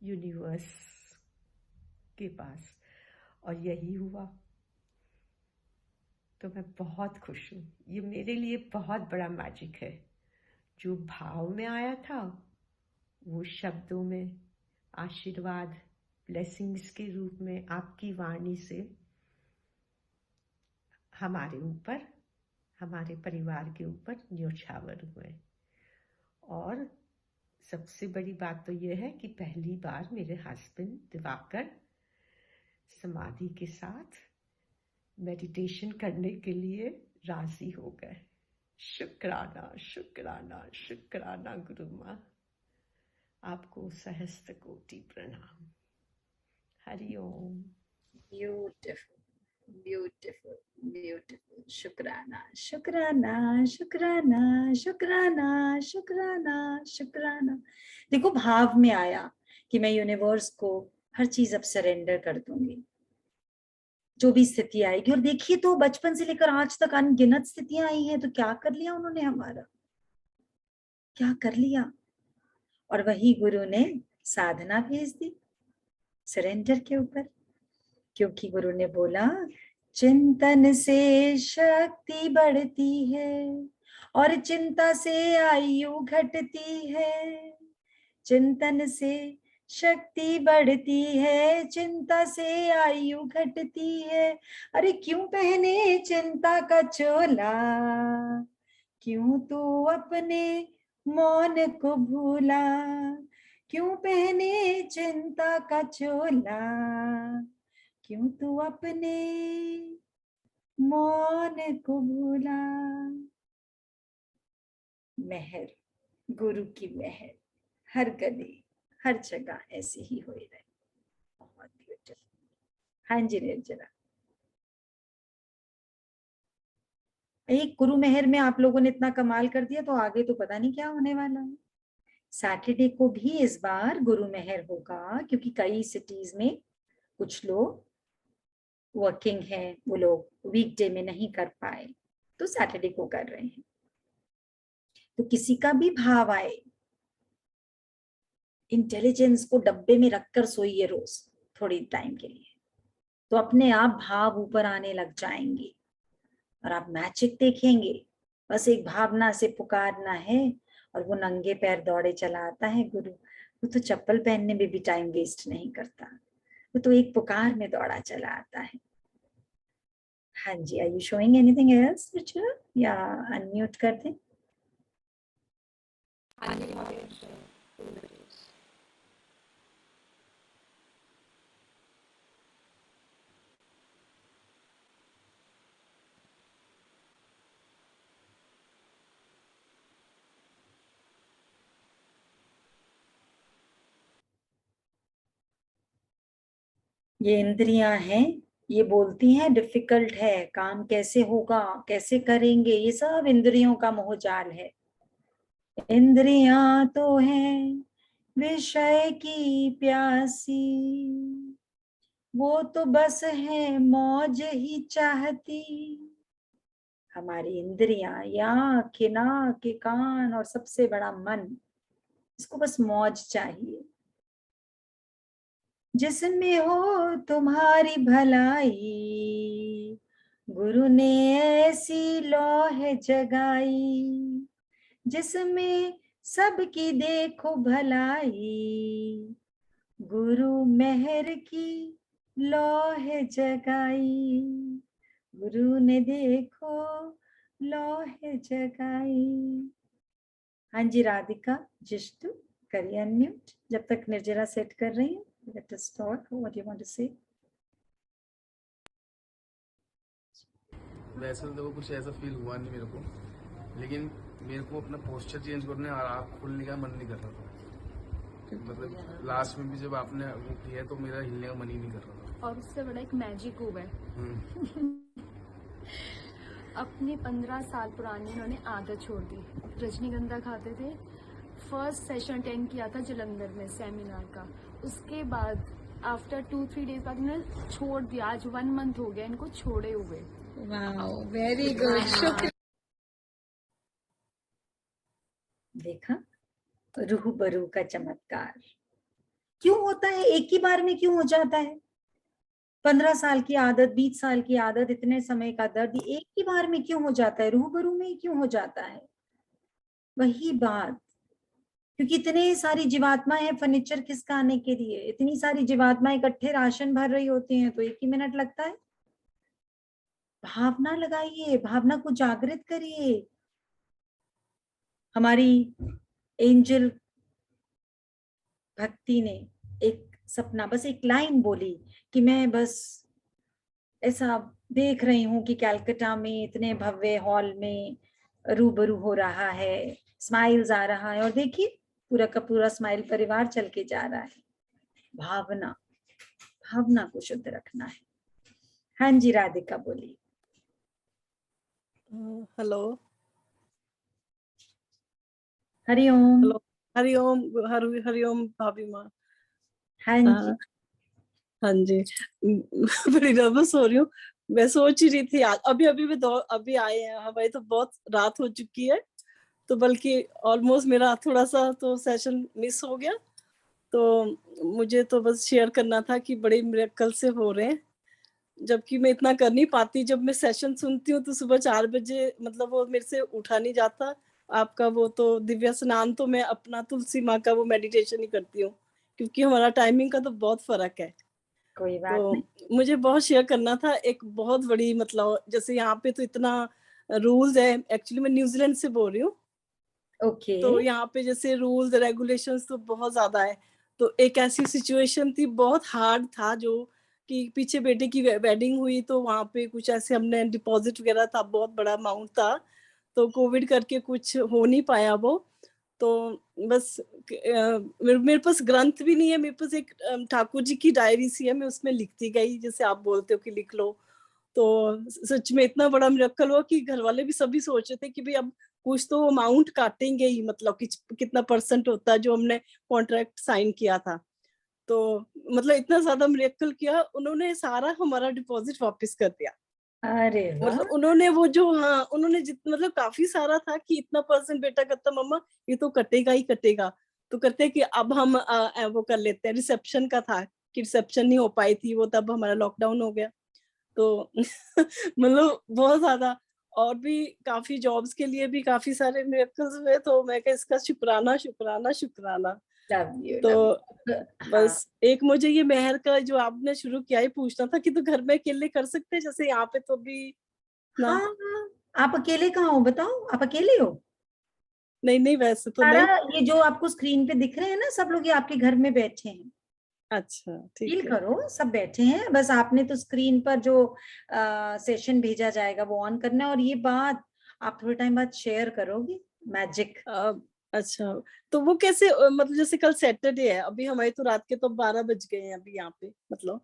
यूनिवर्स के पास, और यही हुआ। तो मैं बहुत खुश हूँ। ये मेरे लिए बहुत बड़ा मैजिक है। जो भाव में आया था वो शब्दों में आशीर्वाद, ब्लेसिंग्स के रूप में आपकी वाणी से हमारे ऊपर, हमारे परिवार के ऊपर न्योछावर हुए। और सबसे बड़ी बात तो यह है कि पहली बार मेरे हस्बैंड दिवाकर समाधि के साथ मेडिटेशन करने के लिए राजी हो गए। शुक्राना शुक्राना शुक्राना गुरु माँ, आपको सहस्त्र कोटि प्रणाम। हरि ओम। Beautiful, beautiful, beautiful. शुक्राना शुक्राना शुक्राना शुक्राना शुक्राना शुक्राना। देखो, भाव में आया कि मैं यूनिवर्स को हर चीज अब सरेंडर कर दूंगी, जो भी स्थिति आएगी। और देखिए तो बचपन से लेकर आज तक अनगिनत स्थितियां आई हैं, तो क्या कर लिया उन्होंने हमारा, क्या कर लिया। और वही गुरु ने साधना भेज दी सरेंडर के ऊपर, क्योंकि गुरु ने बोला चिंतन से शक्ति बढ़ती है और चिंता से आयु घटती है। चिंतन से शक्ति बढ़ती है, चिंता से आयु घटती है। अरे क्यों पहने चिंता का चोला, क्यों तू अपने मौन को भूला। क्यों पहने चिंता का चोला, क्यों तू अपने मौन को भूला। मेहर, गुरु की मेहर हर गली हर जगह ऐसे ही हो रहे। बहुत ब्यूटीफुल। हाँ जी निर्जला, एक गुरु मेहर में आप लोगों ने इतना कमाल कर दिया, तो आगे तो पता नहीं क्या होने वाला है। सैटरडे को भी इस बार गुरु मेहर होगा, क्योंकि कई सिटीज में कुछ लोग वर्किंग हैं, वो लोग वीकडे में नहीं कर पाए, तो सैटरडे को कर रहे हैं। तो किसी का भी भाव आए, इंटेलिजेंस को डब्बे में रखकर सोइए रोज थोड़ी टाइम के लिए, तो अपने आप भाव ऊपर आने लग जाएंगे और आप मैजिक देखेंगे। बस एक भावना से पुकारना है और वो नंगे पैर दौड़े चला आता है गुरु। वो तो चप्पल पहनने में भी टाइम वेस्ट नहीं करता, वो तो एक पुकार में दौड़ा चला आता है। हाँ जी, are you showing anything else ritual, या अनम्यूट कर दें? ये इंद्रियां हैं, ये बोलती हैं डिफिकल्ट है, काम कैसे होगा, कैसे करेंगे। ये सब इंद्रियों का मोहजाल है। इंद्रियां तो हैं विषय की प्यासी, वो तो बस है मौज ही चाहती। हमारी इंद्रियां, या आंखें, नाक, के कान और सबसे बड़ा मन, इसको बस मौज चाहिए। जिसमें हो तुम्हारी भलाई, गुरु ने ऐसी लौह जगाई। जिसमें सबकी देखो भलाई, गुरु मेहर की लौह जगाई। गुरु ने देखो लौह जगाई। हाँ जी राधिका, जिष्टु करिए अनम्यूट जब तक निर्जरा सेट कर रही है। Let us talk, what you want to say. वैसे तो देखो कुछ ऐसा फील हुआ नहीं मेरे को, लेकिन मेरे को अपना पोस्चर चेंज करने और आँख खोलने का मन नहीं कर रहा था। मतलब लास्ट में भी जब आपने वो किया तो मेरा हिलने का मन ही नहीं कर रहा था। और उससे बड़ा एक मैजिक हुआ है। अपनी 15 साल पुरानी उन्होंने आदत छोड़ दी। रजनीगंधा खाते थे। फर्स्ट सेशन अटेंड किया था जलंधर में सेमिनार का। उसके बाद आफ्टर 2-3 डेज बाद उन्होंने छोड़ दिया। आज 1 मंथ हो गया इनको छोड़े हुए। वाओ, वेरी गुड, शुक्र। देखा, रूबरू का चमत्कार क्यों होता है, एक ही बार में क्यों हो जाता है। 15 साल की आदत, 20 साल की आदत, इतने समय का दर्द एक ही बार में क्यों हो जाता है, रूबरू में ही क्यों हो जाता है। वही बात, क्योंकि इतने सारी जीवात्माएं हैं फर्नीचर खिसकाने के लिए, इतनी सारी जीवात्माएं इकट्ठे राशन भर रही होती हैं, तो 1 ही मिनट लगता है। भावना लगाइए, भावना को जागृत करिए। हमारी एंजल भक्ति ने एक सपना, बस एक लाइन बोली कि मैं बस ऐसा देख रही हूं कि कलकत्ता में इतने भव्य हॉल में रूबरू हो रहा है, स्माइल्स आ रहा है, और देखिए पूरा का पूरा स्माइल परिवार चल के जा रहा है। भावना, भावना को शुद्ध रखना है। हाँ जी राधिका बोलिए। हेलो हरिओम। हेलो, हरिओम, हरिओम भाभी माँ। हाँ जी। हाँ जी। बड़ी नर्वस हो रही हूँ। मैं सोच ही रही थी अभी अभी अभी आए हैं हमारी, तो बहुत रात हो चुकी है, तो बल्कि ऑलमोस्ट मेरा थोड़ा सा तो सेशन मिस हो गया। तो मुझे तो बस शेयर करना था कि बड़े मिरेकल से हो रहे हैं, जबकि मैं इतना कर नहीं पाती। जब मैं सेशन सुनती हूँ तो सुबह 4 बजे मतलब वो मेरे से उठा नहीं जाता। आपका वो तो दिव्य स्नान तो मैं अपना तुलसी माँ का वो मेडिटेशन ही करती हूँ, क्योंकि हमारा टाइमिंग का तो बहुत फर्क है। कोई बात तो नहीं। मुझे बहुत शेयर करना था एक बहुत बड़ी, मतलब जैसे यहाँ पे तो इतना रूल्स है। एक्चुअली मैं न्यूजीलैंड से बोल रही हूँ। ओके। तो यहाँ पे जैसे रूल्स रेगुलेशंस तो बहुत ज्यादा है। तो एक ऐसी सिचुएशन थी, बहुत हार्ड था, जो कि पीछे बेटे की वेडिंग हुई, तो वहाँ पे कुछ ऐसे हमने डिपॉजिट वगैरह था, बहुत बड़ा अमाउंट था, तो कोविड करके कुछ हो नहीं पाया वो। तो बस मेरे पास ग्रंथ भी नहीं है, मेरे पास एक ठाकुर जी की डायरी सी है, मैं उसमें लिखती गई, जैसे आप बोलते हो कि लिख लो। तो सच में इतना बड़ा मिरेकल हुआ कि घर वाले भी सभी सोच रहे थे कि भाई अब कुछ तो अमाउंट काटेंगे ही, मतलब कि कितना परसेंट होता है जो हमने कॉन्ट्रैक्ट साइन किया था। तो मतलब इतना ज्यादा मिरेकल किया, उन्होंने सारा हमारा डिपॉजिट वापस कर दिया। अरे वाह। मतलब उन्होंने वो जो, हाँ उन्होंने मतलब काफी सारा था कि इतना परसेंट बेटा कहता मम्मा ये तो कटेगा ही कटेगा। तो कहते कि अब हम वो कर लेते हैं। रिसेप्शन का था कि रिसेप्शन नहीं हो पाई थी वो, तब हमारा लॉकडाउन हो गया। तो मतलब बहुत ज्यादा, और भी काफी जॉब्स के लिए भी काफी सारे मिरेकल्स हुए। तो मैं कहा इसका शुक्राना शुक्राना शुक्राना। लव यू, तो लव यू। हाँ बस एक मुझे ये मेहर का जो आपने शुरू किया ही पूछना था कि तो घर में अकेले कर सकते हैं, जैसे यहाँ पे तो भी ना। हाँ हाँ। आप अकेले कहाँ हो बताओ, आप अकेले हो? नहीं नहीं, वैसे तो सारा नहीं। ये जो आपको स्क्रीन पे दिख रहे हैं ना, सब लोग ये आपके घर में बैठे हैं। अच्छा ठीक फील है। करो, सब बैठे हैं, बस आपने तो स्क्रीन पर जो सेशन भेजा जाएगा वो ऑन करना है, और ये बात आप थोड़े टाइम बाद शेयर करोगे। मैजिक। अच्छा, तो वो कैसे मतलब जैसे कल सैटरडे है, अभी हमारे तो रात के तो 12 बज गए हैं अभी यहाँ पे, मतलब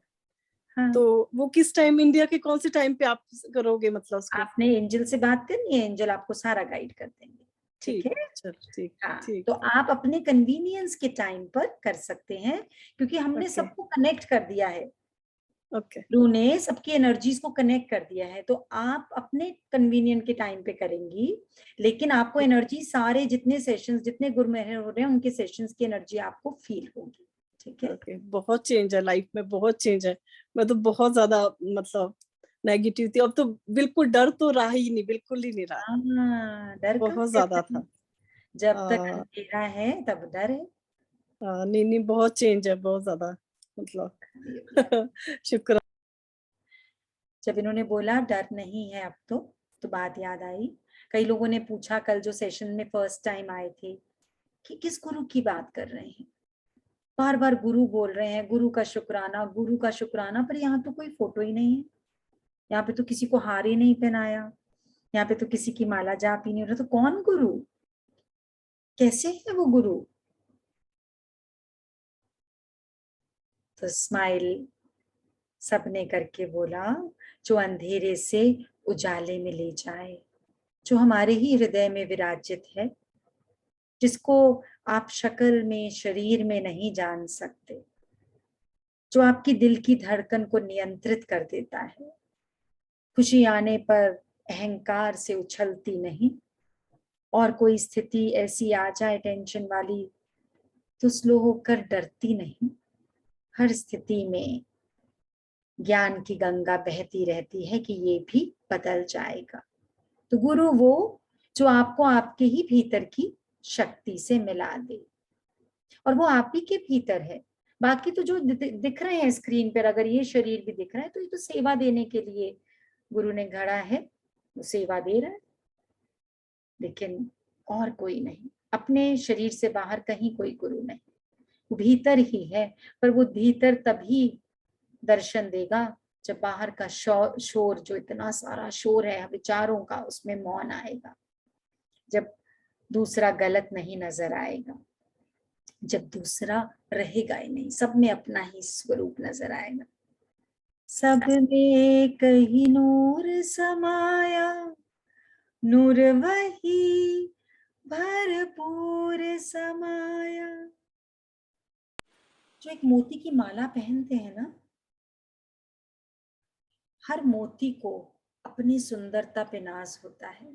हाँ, तो वो किस टाइम, इंडिया के कौन से टाइम पे आप करोगे मतलब उसको? आपने एंजल से बात करनी है, एंजल आपको सारा गाइड कर देंगे। ठीक ठीक, है। चलो ठीक हाँ, ठीक। तो आप अपने कन्वीनियंस के टाइम पर कर सकते हैं, क्योंकि हमने ओके सबको कनेक्ट कर दिया है। ओके गुरु ने सबकी एनर्जीज को कनेक्ट कर दिया है, तो आप अपने कन्वीनियंट के टाइम पे करेंगी, लेकिन आपको एनर्जी सारे जितने सेशंस, जितने गुरु मेहर हो रहे हैं उनके सेशंस की एनर्जी आपको फील होगी। ठीक है। ओके। बहुत चेंज है लाइफ में, बहुत चेंज है। मैं तो बहुत ज्यादा मतलब नेगेटिव थी, अब तो बिल्कुल डर तो रहा ही नहीं, बिल्कुल ही नहीं रहा। हाँ, डर का बहुत क्या ज्यादा करना? था। जब तक आ, अंधेरा है तब डर है। नहीं नहीं, बहुत चेंज है, बहुत ज्यादा, मतलब शुक्र। जब इन्होंने बोला डर नहीं है अब तो बात याद आई। कई लोगों ने पूछा कल जो सेशन में फर्स्ट टाइम आए थे कि किस गुरु की बात कर रहे हैं, बार बार गुरु बोल रहे हैं, गुरु का शुक्राना, गुरु का शुक्राना, पर यहाँ तो कोई फोटो ही नहीं है, यहाँ पे तो किसी को हार ही नहीं पहनाया, यहाँ पे तो किसी की माला जाप ही नहीं हो रहा, तो कौन गुरु, कैसे है वो गुरु? तो स्माइल सबने करके बोला, जो अंधेरे से उजाले में ले जाए, जो हमारे ही हृदय में विराजित है, जिसको आप शक्ल में शरीर में नहीं जान सकते, जो आपकी दिल की धड़कन को नियंत्रित कर देता है, खुशी आने पर अहंकार से उछलती नहीं, और कोई स्थिति ऐसी आ जाए टेंशन वाली तो स्लो होकर डरती नहीं, हर स्थिति में ज्ञान की गंगा बहती रहती है कि ये भी बदल जाएगा। तो गुरु वो जो आपको आपके ही भीतर की शक्ति से मिला दे, और वो आप ही के भीतर है। बाकी तो जो दिख रहे हैं स्क्रीन पर, अगर ये शरीर भी दिख रहा है तो ये तो सेवा देने के लिए गुरु ने गढ़ा है, वो सेवा दे रहा है, लेकिन और कोई नहीं, अपने शरीर से बाहर कहीं कोई गुरु नहीं, भीतर ही है। पर वो भीतर तभी दर्शन देगा जब बाहर का शोर, जो इतना सारा शोर है विचारों का, उसमें मौन आएगा, जब दूसरा गलत नहीं नजर आएगा, जब दूसरा रहेगा ही नहीं, सब में अपना ही स्वरूप नजर आएगा। सब में कहीं नूर समाया, नूर वही भरपूर समाया। जो एक मोती की माला पहनते हैं ना, हर मोती को अपनी सुंदरता पे नाज होता है,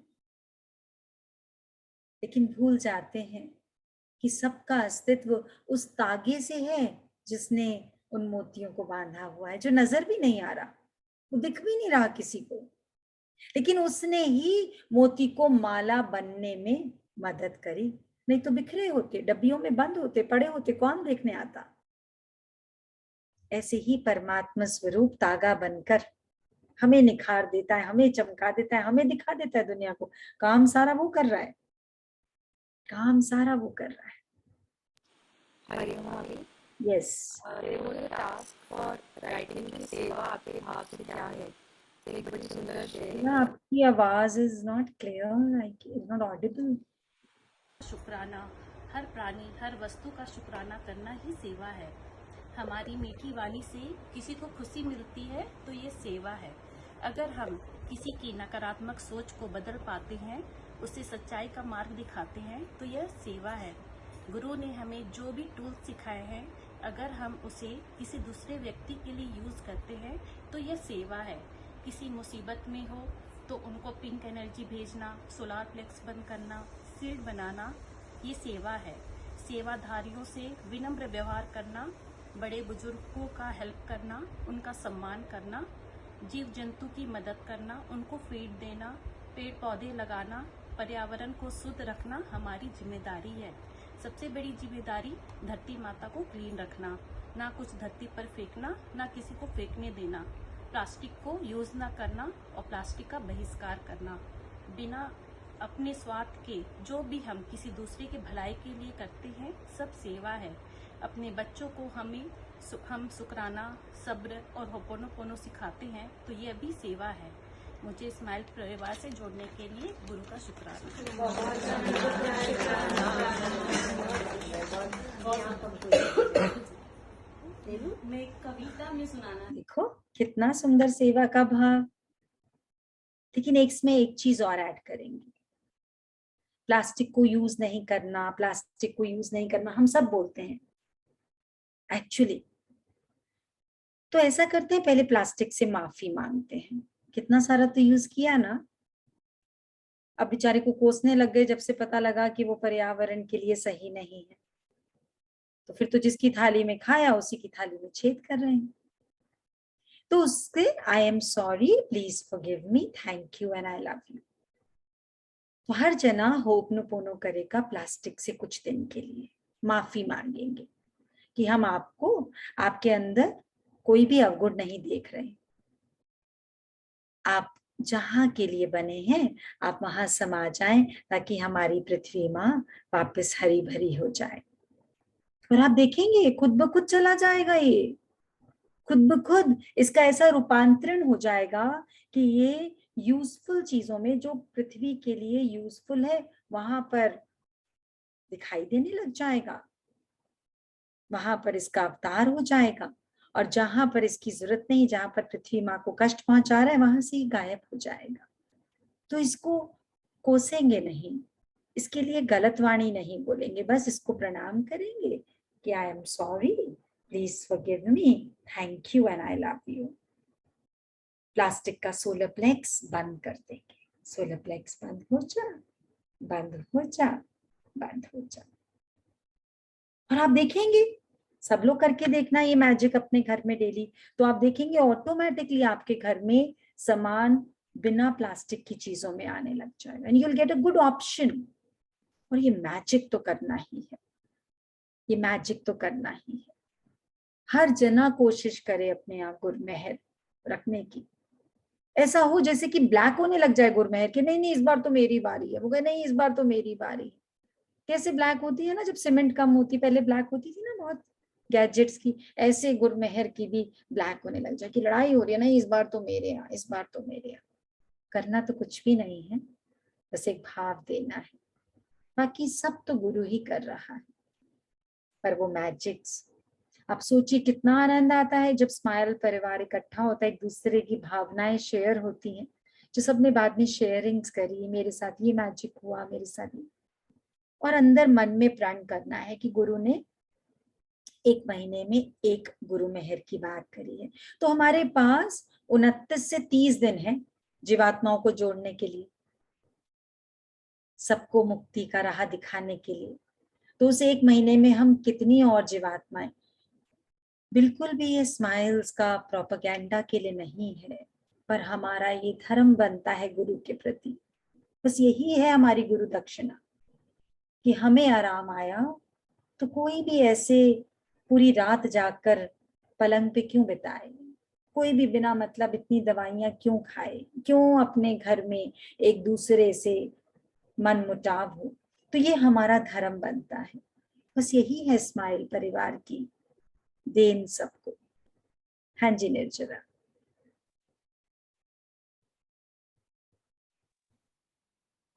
लेकिन भूल जाते हैं कि सबका अस्तित्व उस तागे से है जिसने उन मोतियों को बांधा हुआ है, जो नजर भी नहीं आ रहा, वो दिख भी नहीं रहा किसी को, लेकिन उसने ही मोती को माला बनने में मदद करी, नहीं तो बिखरे होते, डब्बियों में बंद होते, पड़े होते, कौन देखने आता। ऐसे ही परमात्मा स्वरूप तागा बनकर हमें निखार देता है, हमें चमका देता है, हमें दिखा देता है दुनिया को। काम सारा वो कर रहा है, काम सारा वो कर रहा है। यस, आपकी आवाज is not clear, is not Audible. शुक्राना, हर प्राणी हर वस्तु का शुक्राना करना ही सेवा है। हमारी मीठी वाणी से किसी को खुशी मिलती है तो ये सेवा है। अगर हम किसी की नकारात्मक सोच को बदल पाते हैं, उसे सच्चाई का मार्ग दिखाते हैं, तो यह सेवा है। गुरु ने हमें जो भी टूल सिखाए हैं, अगर हम उसे किसी दूसरे व्यक्ति के लिए यूज करते हैं तो यह सेवा है। किसी मुसीबत में हो तो उनको पिंक एनर्जी भेजना, सोलार प्लेक्स बंद करना, सीड बनाना, ये सेवा है। सेवाधारियों से विनम्र व्यवहार करना, बड़े बुजुर्गों का हेल्प करना, उनका सम्मान करना, जीव जंतु की मदद करना, उनको फीड देना, पेड़ पौधे लगाना, पर्यावरण को शुद्ध रखना हमारी जिम्मेदारी है। सबसे बड़ी जिम्मेदारी धरती माता को क्लीन रखना, ना कुछ धरती पर फेंकना, ना किसी को फेंकने देना, प्लास्टिक को यूज ना करना और प्लास्टिक का बहिष्कार करना। बिना अपने स्वार्थ के जो भी हम किसी दूसरे के भलाई के लिए करते हैं, सब सेवा है। अपने बच्चों को हम शुक्राना, सब्र और होपोनोपोनो सिखाते हैं, तो यह भी सेवा है। मुझे स्माइल परिवार से जोड़ने के लिए गुरु का शुक्राना। मैं कविता में सुनाना। देखो कितना सुंदर सेवा का भाव। लेकिन इसमें एक चीज और ऐड करेंगे, प्लास्टिक को यूज नहीं करना, प्लास्टिक को यूज नहीं करना, हम सब बोलते हैं एक्चुअली। तो ऐसा करते हैं, पहले प्लास्टिक से माफी मांगते हैं, कितना सारा तो यूज किया ना, अब बेचारे को कोसने लग गए जब से पता लगा कि वो पर्यावरण के लिए सही नहीं है। तो फिर तो जिसकी थाली में खाया उसी की थाली में छेद कर रहे हैं। तो उससे I am sorry, please forgive me, thank you and I love you. तो हर जना होपनोपोनो करेगा प्लास्टिक से कुछ दिन के लिए, माफी मांगेंगे कि हम आपको, आपके अंदर कोई भी अवगुण नहीं देख रहे, आप जहां के लिए बने हैं आप वहां समा जाएं, ताकि हमारी पृथ्वी माँ वापस हरी भरी हो जाए। और आप देखेंगे खुद ब खुद चला जाएगा, ये खुद ब खुद इसका ऐसा रूपांतरण हो जाएगा कि ये यूजफुल चीजों में, जो पृथ्वी के लिए यूजफुल है, वहां पर दिखाई देने लग जाएगा, वहां पर इसका अवतार हो जाएगा। और जहां पर इसकी जरूरत नहीं, जहां पर पृथ्वी माँ को कष्ट पहुंचा रहा है, वहां से ही गायब हो जाएगा। तो इसको कोसेंगे नहीं, इसके लिए गलत वाणी नहीं बोलेंगे, बस इसको प्रणाम करेंगे कि I am sorry, please forgive me, thank you and I love you. Plastic का सोलर प्लेक्स बंद कर देंगे। सोलर प्लेक्स बंद हो जा, बंद हो जा, बंद हो जा। और आप देखेंगे, सब लोग करके देखना ये मैजिक अपने घर में डेली, तो आप देखेंगे ऑटोमेटिकली आपके घर में सामान बिना प्लास्टिक की चीजों में आने लग जाएगा, and you will get a good option. और ये मैजिक तो करना ही है, ये मैजिक तो करना ही है। हर जना कोशिश करे अपने आप गुरमेहर रखने की। ऐसा हो जैसे कि ब्लैक होने लग जाए गुरमेहर के, नहीं नहीं इस बार तो मेरी बारी है, वो कहे नहीं इस बार तो मेरी बारी है। कैसे ब्लैक होती है ना जब सीमेंट कम होती, पहले ब्लैक होती थी ना बहुत गैजेट्स की, ऐसे गुरमेहर की भी ब्लैक होने लग जाए कि लड़ाई हो रही है, नहीं इस बार तो मेरे यहाँ, इस बार तो मेरे यहाँ। करना तो कुछ भी नहीं है, बस एक भाव देना है, बाकी सब तो गुरु ही कर रहा है। पर वो मैजिक्स, आप सोचिए कितना आनंद आता है जब स्माइल परिवार इकट्ठा होता है, एक दूसरे की भावनाएं शेयर होती हैं, जो सबने बाद में शेयरिंग्स करी, मेरे साथ ये मैजिक हुआ, मेरे साथ ये। और अंदर मन में प्रण करना है कि गुरु ने 1 महीने में एक गुरु मेहर की बात करी है। तो हमारे पास 29 से 30 दिन है जीवात्माओं को जोड़ने के लिए, सबको मुक्ति का राह दिखाने के लिए। तो उस 1 महीने में हम कितनी और जीवात्माएं, बिल्कुल भी ये स्माइल्स का प्रोपेगेंडा के लिए नहीं है, पर हमारा ये धर्म बनता है गुरु के प्रति। बस यही है हमारी गुरु दक्षिणा, कि हमें आराम आया तो कोई भी ऐसे पूरी रात जागकर पलंग पे क्यों बिताए, कोई भी बिना मतलब इतनी दवाइयां क्यों खाए, क्यों अपने घर में एक दूसरे से मन मुटाव हो। तो ये हमारा धर्म बनता है। बस यही है स्माइल परिवार की देन सबको। हाँ जी निर्जरा।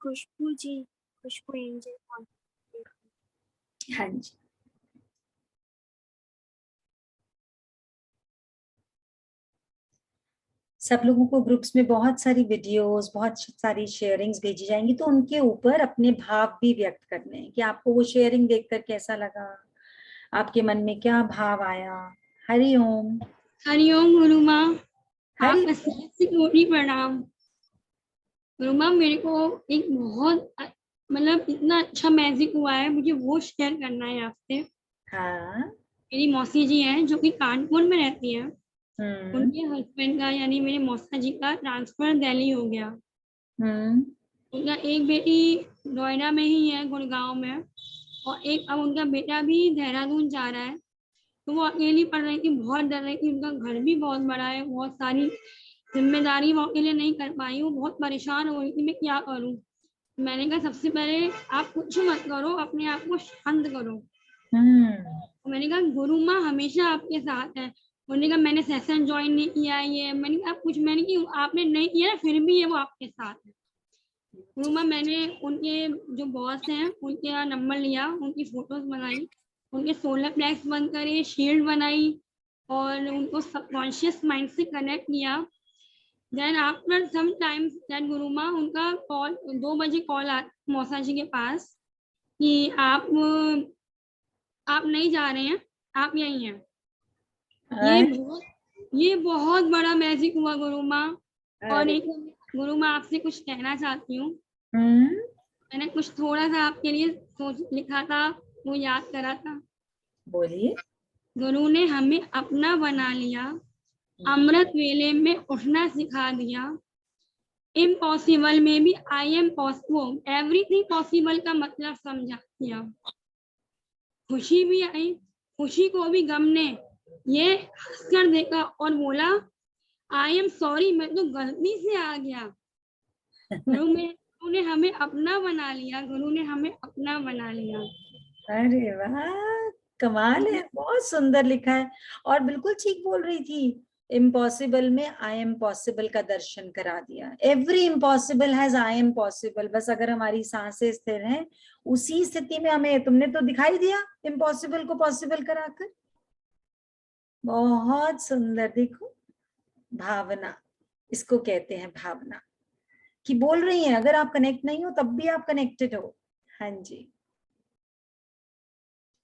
खुशबू जी, खुशबू एंजल। हाँ जी, सब लोगों को ग्रुप्स में बहुत सारी वीडियोस, बहुत सारी शेयरिंग्स भेजी जाएंगी, तो उनके ऊपर अपने भाव भी व्यक्त करने हैं कि आपको वो शेयरिंग देखकर कैसा लगा, आपके मन में क्या भाव आया। हरिओम। हरिओम गुरु माँ, हरि आपका कोटि प्रणाम। गुरु माँ मेरे को एक बहुत मतलब इतना अच्छा मैजिक हुआ है, मुझे वो शेयर करना है आपसे। हाँ। मेरी मौसी जी हैं जो कि कानपुर में रहती हैं, हम्म। उनके हस्बैंड का यानी मेरे मौसा जी का ट्रांसफर दिल्ली हो गया। उनका एक बेटी नोएडा में ही है, गुड़गांव में, और एक अब उनका बेटा भी देहरादून जा रहा है। तो वो अकेली पढ़ रही थी, बहुत डर रही थी। उनका घर भी बहुत बड़ा है, बहुत सारी जिम्मेदारी वो अकेले नहीं कर पाई, वो बहुत परेशान हो रही थी मैं क्या करूं। मैंने कहा सबसे पहले आप कुछ मत करो, अपने आप को शांत करो। मैंने कहा गुरु माँ हमेशा आपके साथ है। उन्होंने कहा मैंने सेशन ज्वाइन नहीं किया ये, मैंने कहा कुछ मैंने की आपने नहीं किया, फिर भी ये वो आपके साथ है। गुरु माँ मैंने उनके जो बॉस हैं उनके नंबर लिया, उनकी फोटोज बनाई, उनके सोलर प्लेक्स बंद करे, शील्ड बनाई, और उनको सबकॉन्शियस माइंड से कनेक्ट किया। Then after some time then गुरु माँ उनका कॉल 2 बजे कॉल आ मौसा जी के पास कि आप नहीं जा रहे हैं, आप यही हैं। ये बहुत बड़ा मैजिक हुआ गुरु माँ। और एक गुरु माँ आपसे कुछ कहना चाहती हूँ। मैंने कुछ थोड़ा सा आपके लिए सोच लिखा था, वो याद करा था। बोलिए। गुरु ने हमें अपना बना लिया, अमृत वेले में उठना सिखा दिया, इम्पॉसिबल में भी I am possible, everything possible का मतलब समझा दिया। खुशी भी आई, खुशी को भी गम ने ये हंसकर देखा और बोला आई एम सॉरी, मैं तो गलती से आ गया। गुरु ने हमें अपना बना लिया, गुरु ने हमें अपना बना लिया। अरे वाह, कमाल है, बहुत सुंदर लिखा है। और बिल्कुल ठीक बोल रही थी, इम्पॉसिबल में आई एम पॉसिबल का दर्शन करा दिया। Every impossible has I am possible. बस अगर हमारी सांसें स्थिर हैं, उसी स्थिति में हमें, तुमने तो दिखाई दिया इम्पॉसिबल को पॉसिबल कराकर। बहुत सुंदर। देखो, भावना, इसको कहते हैं भावना, कि बोल रही हैं अगर आप कनेक्ट नहीं हो तब भी आप कनेक्टेड हो। हाँ जी,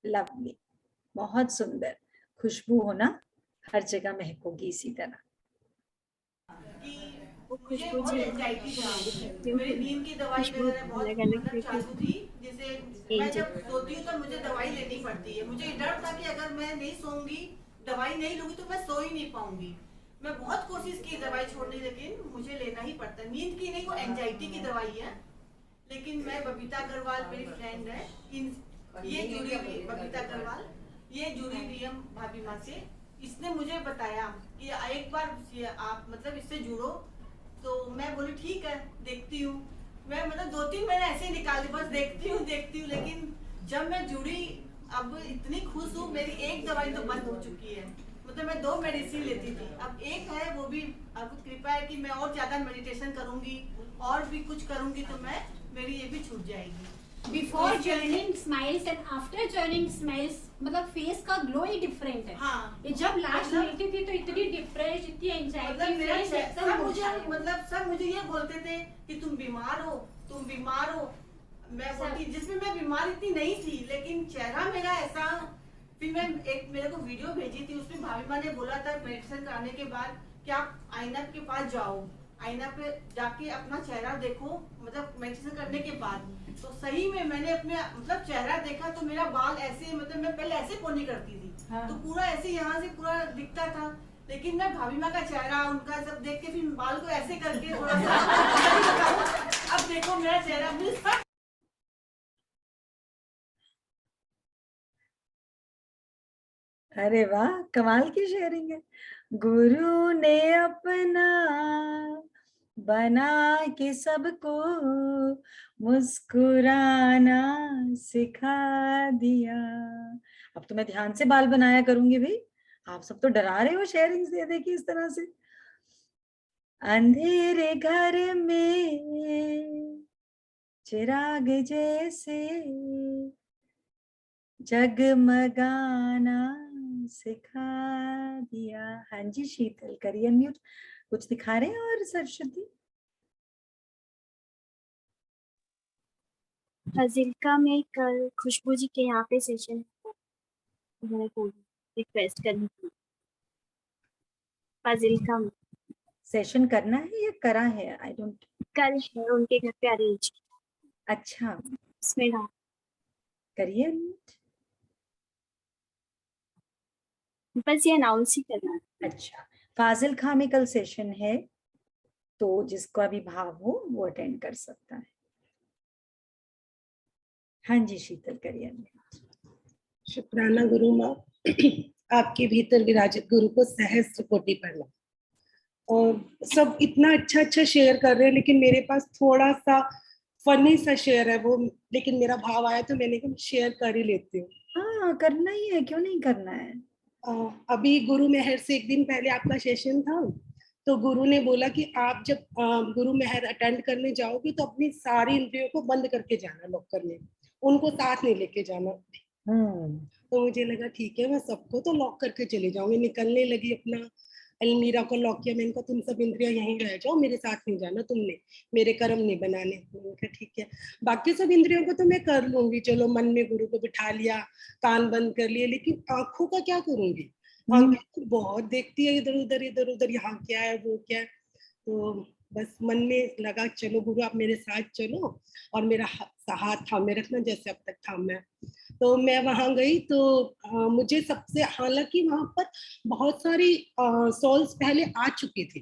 लवली, बहुत सुंदर। खुशबू हो ना, हर जगह महकोगी इसी तरह। मुझे बहुत एंजाइटी थी, मेरी नींद की दवाई वगैरह बहुत मतलब चालू थी। जैसे मैं जब सोती हूँ तो मुझे दवाई लेनी पड़ती है। मुझे डर था कि अगर मैं नहीं सोऊंगी, दवाई नहीं लूंगी तो मैं सो ही नहीं पाऊंगी। मैं बहुत कोशिश की दवाई छोड़ने, लेकिन मुझे लेना ही पड़ता। नींद की नहीं, वो एंजाइटी की दवाई है। लेकिन मैं, बबीता अग्रवाल मेरी फ्रेंड है, ये जुड़ी हुई बबीता अग्रवाल, ये जुड़ी हुई है भाभी माँ से। इसने मुझे बताया कि एक बार आप मतलब इससे जुड़ो। तो मैं बोली ठीक है, देखती हूँ। मैं मतलब 2-3 महीने ऐसे ही निकाल दी, बस देखती हूँ। लेकिन जब मैं जुड़ी, अब इतनी खुश हूँ। मेरी एक दवाई तो बंद हो चुकी है, मतलब मैं 2 मेडिसिन लेती थी, अब एक है, वो भी अब कृपा है कि मैं और ज्यादा मेडिटेशन करूंगी और भी कुछ करूंगी तो मेरी ये भी छूट जाएगी। Before journeying smiles and after journeying smiles, मतलब फेस का ग्लो ही डिफरेंट है। हाँ, ये जब लास्ट मिलती थी तो इतनी डिप्रेस, इतनी एंजाइटी, सब मुझे ये बोलते थे कि तुम बीमार हो। मैं बोलती, जिसमें मैं बीमार इतनी नहीं थी, लेकिन चेहरा मेरा ऐसा। फिर मैं मेरे को वीडियो भेजी थी, उसमें भाभी माँ ने बोला था मेडिसिन कराने के बाद कि आप आईना के पास जाओ, आईना पे जाके अपना चेहरा देखो, मतलब मेडिसिन करने के बाद। तो सही में मैंने अपने मतलब चेहरा देखा तो मेरा बाल ऐसे, मतलब मैं पहले ऐसे पोनी करती थी। हाँ। तो पूरा ऐसे यहाँ से पूरा दिखता था, लेकिन मैं भाभी माँ का चेहरा उनका सब देख के फिर बाल को ऐसे करके थोड़ा सा अब देखो मेरा चेहरा अरे वाह, कमाल की शेयरिंग है। गुरु ने अपना बना के सबको मुस्कुराना सिखा दिया। अब तो मैं ध्यान से बाल बनाया करूंगी भाई, आप सब तो डरा रहे हो शेयरिंग्स दे दे के इस तरह से। अंधेरे घर में चिराग जैसे जगमगाना सिखा दिया। हाँ जी शीतल, करिए म्यूट। कुछ दिखा रहे हैं और सरस्वती? फाजिल्का में कल खुशबू जी के यहाँ पे सेशन रिक्वेस्ट करनी थी। फाजिल्का में सेशन करना है या करा है? I don't. कल है उनके घर पे अरेंज। अच्छा, उसमें हाँ करिए म्यूट। बस ये अनाउंस ही करना है। अच्छा, फाजिल खां में कल सेशन है, तो जिसका भी भाव हो वो अटेंड कर सकता है। हाँ जी शीतल, करिए म्यूट। शुक्राना गुरु माँ, आपके भीतर विराजित गुरु को सहस्त्र कोटि प्रणाम। और सब इतना अच्छा शेयर कर रहे हैं, लेकिन मेरे पास थोड़ा सा फनी सा शेयर है वो, लेकिन मेरा भाव आया तो मैंने कहा शेयर कर ही लेती हूँ। हाँ करना ही है, क्यों नहीं करना है। अभी गुरु मेहर से एक दिन पहले आपका सेशन था, तो गुरु ने बोला कि आप जब गुरु मेहर अटेंड करने जाओगे तो अपनी सारी इंद्रियों को बंद करके जाना, लॉक करने, उनको साथ नहीं लेके जाना। तो मुझे लगा ठीक है, मैं सबको तो लॉक करके चले जाऊंगी। निकलने लगी, अपना अलमीरा को लॉक किया। मैंने कहा तुम सब इंद्रियां यहीं रह जाओ, मेरे साथ नहीं जाना, तुमने मेरे कर्म नहीं बनाने। मैंने कहा ठीक है, बाकी सब इंद्रियों को तो मैं कर लूंगी। चलो मन में गुरु को बिठा लिया, कान बंद कर लिए, लेकिन आंखों का क्या करूंगी? आंखें बहुत देखती है इधर उधर, यहाँ क्या है वो क्या है। तो बस मन में लगा चलो गुरु आप मेरे साथ चलो, और मेरा हाथ थामे रखना जैसे अब तक थामा है। तो मैं वहां गई तो मुझे सबसे, हालांकि वहां पर बहुत सारी सोल्स पहले आ चुकी थी,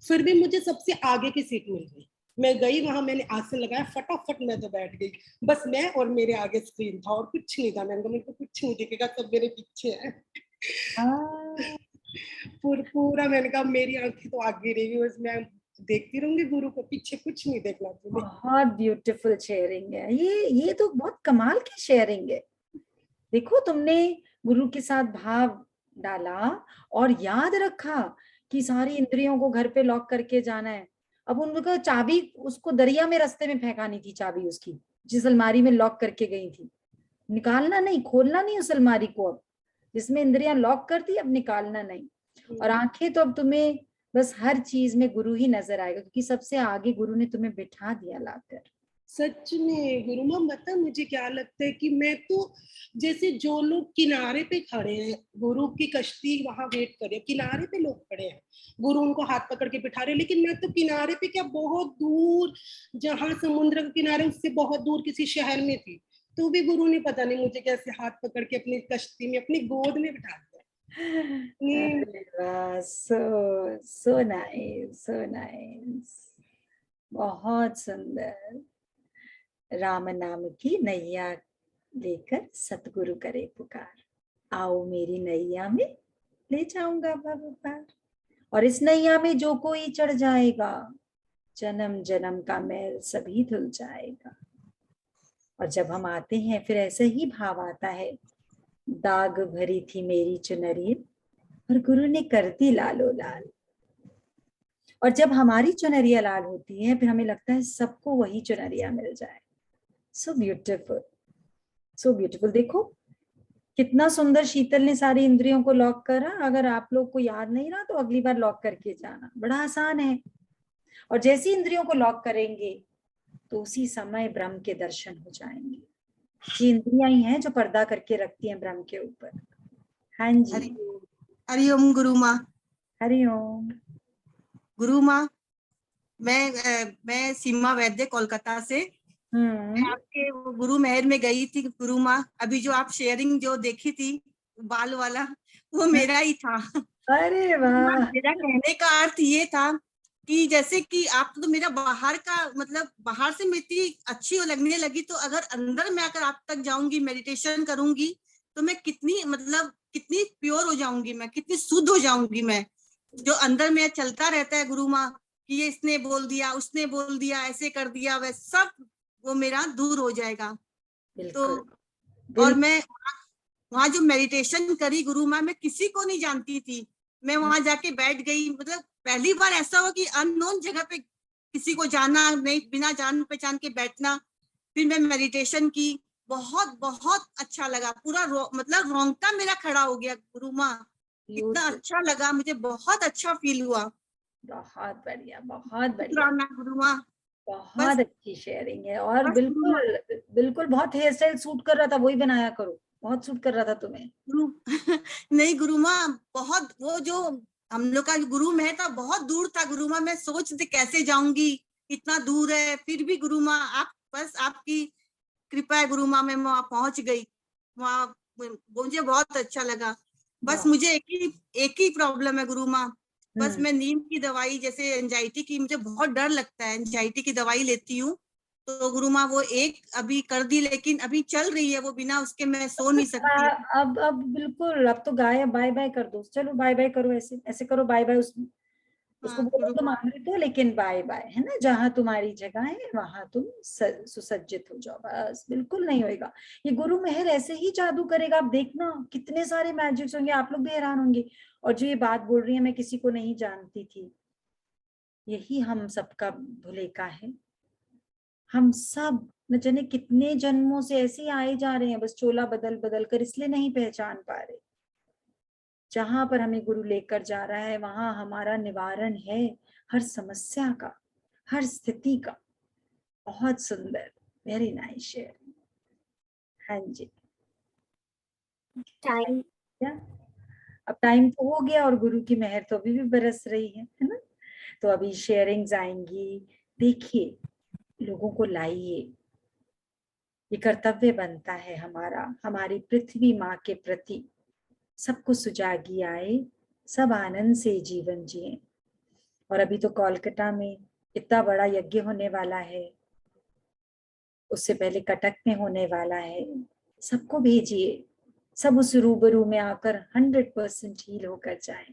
फिर भी मुझे सबसे आगे की सीट मिल गई। मैं गई वहां, मैंने आसन लगाया, फटाफट मैं तो बैठ गई। बस मैं और मेरे आगे स्क्रीन था और कुछ नहीं था। मैंने कहा कुछ नहीं दिखेगा, सब मेरे पीछे है। पूरा मैंने कहा मेरी आंखें तो आगे रही हुई, मैं देखती रहूंगी गुरु को, पीछे कुछ नहीं देखना तुम्हें। बहुत ब्यूटीफुल शेयरिंग है ये तो बहुत कमाल की शेयरिंग है। देखो तुमने गुरु के साथ भाव डाला और याद रखा कि सारी इंद्रियों को घर पे लॉक करके जाना है। अब उनको चाबी उसको दरिया में रास्ते में फेंकानी थी, चाबी उसकी जिस अलमारी में लॉक करके गई थी। निकालना नहीं, खोलना नहीं उस अलमारी को, अब जिसमें इंद्रियां लॉक कर दी अब निकालना नहीं। और आंखें तो अब तुम्हें बस हर चीज में गुरु ही नजर आएगा, क्योंकि सबसे आगे गुरु ने तुम्हें बिठा दिया लाकर। सच में गुरु माँ बता, मुझे क्या लगता है कि मैं तो जैसे जो लोग किनारे पे खड़े हैं, गुरु की कश्ती वहां वेट कर रहे, किनारे पे लोग खड़े हैं, गुरु उनको हाथ पकड़ के बिठा रहे, लेकिन मैं तो किनारे पे क्या बहुत दूर, जहां समुद्र के किनारे उससे बहुत दूर किसी शहर में थी, तो भी गुरु ने पता नहीं मुझे कैसे हाथ पकड़ के अपनी कश्ती में अपनी गोद में बिठा दिया। सो नाइस, सो नाइस, बहुत सुंदर। राम नाम की नैया लेकर सतगुरु करे पुकार, आओ मेरी नैया में ले जाऊंगा बाबा पार। और इस नैया में जो कोई चढ़ जाएगा, जन्म जन्म का मैल सभी धुल जाएगा। और जब हम आते हैं फिर ऐसे ही भाव आता है, दाग भरी थी मेरी चुनरी और गुरु ने कर दी लालो लाल। और जब हमारी चुनरिया लाल होती है फिर हमें लगता है सबको वही चुनरिया मिल जाए। So beautiful, so beautiful. देखो कितना सुंदर शीतल ने सारी इंद्रियों को लॉक करा। अगर आप लोग को याद नहीं रहा तो अगली बार लॉक करके जाना, बड़ा आसान है। और जैसी इंद्रियों को लॉक करेंगे तो उसी समय ब्रह्म के दर्शन हो जाएंगे। ये इंद्रियां ही हैं जो पर्दा करके रखती हैं ब्रह्म के ऊपर। हाँ जी, हरिओम गुरु माँ। हरिओम गुरु माँ, मैं सीमा वैद्य कोलकाता से। मैं आपके गुरु मेहर में गई थी गुरु माँ। अभी जो आप शेयरिंग जो देखी थी बाल वाला, वो मेरा ही था। अरे वाह। मेरा कहने का अर्थ ये था कि जैसे कि आप तो मेरा बाहर का मतलब बाहर से मैं इतनी अच्छी लगने लगी, तो अगर अंदर में आकर आप तक जाऊंगी, मेडिटेशन करूंगी, तो मैं कितनी मतलब कितनी प्योर हो जाऊंगी, मैं कितनी शुद्ध हो जाऊंगी। मैं जो अंदर में चलता रहता है गुरु माँ कि ये इसने बोल दिया, उसने बोल दिया, ऐसे कर दिया, वह सब वो मेरा दूर हो जाएगा। तो और मैं वहाँ जो मेडिटेशन करी गुरु माँ, मैं किसी को नहीं जानती थी, मैं वहां जाके बैठ गई। मतलब पहली बार ऐसा हुआ कि अननोन जगह पे किसी को जाना नहीं, बिना जान पहचान के बैठना। फिर मैं मेडिटेशन की, बहुत बहुत अच्छा लगा। पूरा मतलब रोंगटा मेरा खड़ा हो गया गुरु माँ, इतना अच्छा लगा मुझे, बहुत अच्छा फील हुआ। बहुत बढ़िया, बहुत बढ़िया गुरु माँ, बहुत अच्छी शेयरिंग है। और बिल्कुल बिल्कुल बहुत हेयर स्टाइल सूट कर रहा था, वही बनाया करो, बहुत सूट कर रहा था तुम्हें। नहीं गुरु माँ, बहुत वो जो हम लोग का गुरु में था बहुत दूर था गुरु माँ। मैं सोचती कैसे जाऊंगी, इतना दूर है, फिर भी गुरु माँ आप बस आपकी कृपा है गुरु माँ, मैं वहाँ पहुंच गई। वहाँ मुझे बहुत अच्छा लगा। बस मुझे एक ही प्रॉब्लम है गुरु माँ, बस मैं नींद की दवाई, जैसे एंजाइटी की, मुझे बहुत डर लगता है, एंजाइटी की दवाई लेती हूँ। तो गुरु माँ वो एक अभी कर दी, लेकिन अभी चल रही है वो, बिना उसके मैं सो नहीं सकती। अब बिल्कुल, अब तो गायब, बाय बाय कर दो। चलो बाय बाय करो, ऐसे ऐसे करो बाय बाय। उसको बोलो तुम अमृत हो लेकिन बाय बाय, है ना। जहां तुम्हारी जगह है वहां तुम सुसज्जित हो जाओ, बस। बिल्कुल नहीं होएगा, ये गुरु मेहर ऐसे ही जादू करेगा। आप देखना कितने सारे मैजिक्स होंगे, आप लोग भी हैरान होंगे। और जो ये बात बोल रही है मैं किसी को नहीं जानती थी, यही हम सबका भुलेखा है। हम सब न जाने कितने जन्मों से ऐसे ही आए जा रहे हैं, बस चोला बदल बदल कर, इसलिए नहीं पहचान पा रहे। जहां पर हमें गुरु लेकर जा रहा है वहां हमारा निवारण है, हर समस्या का, हर स्थिति का। बहुत सुंदर, वेरी नाइस शेयर। हाँ जी, टाइम अब टाइम तो हो गया और गुरु की मेहर तो अभी भी बरस रही है ना। तो अभी शेयरिंग्स आएंगी, देखिए लोगों को लाइए। ये कर्तव्य बनता है हमारा, हमारी पृथ्वी माँ के प्रति। सबको सुजागी आए, सब आनंद से जीवन जिए। और अभी तो कोलकाता में इतना बड़ा यज्ञ होने वाला है, उससे पहले कटक में होने वाला है। सबको भेजिए, सब उस रूबरू में आकर 100% हील होकर जाए।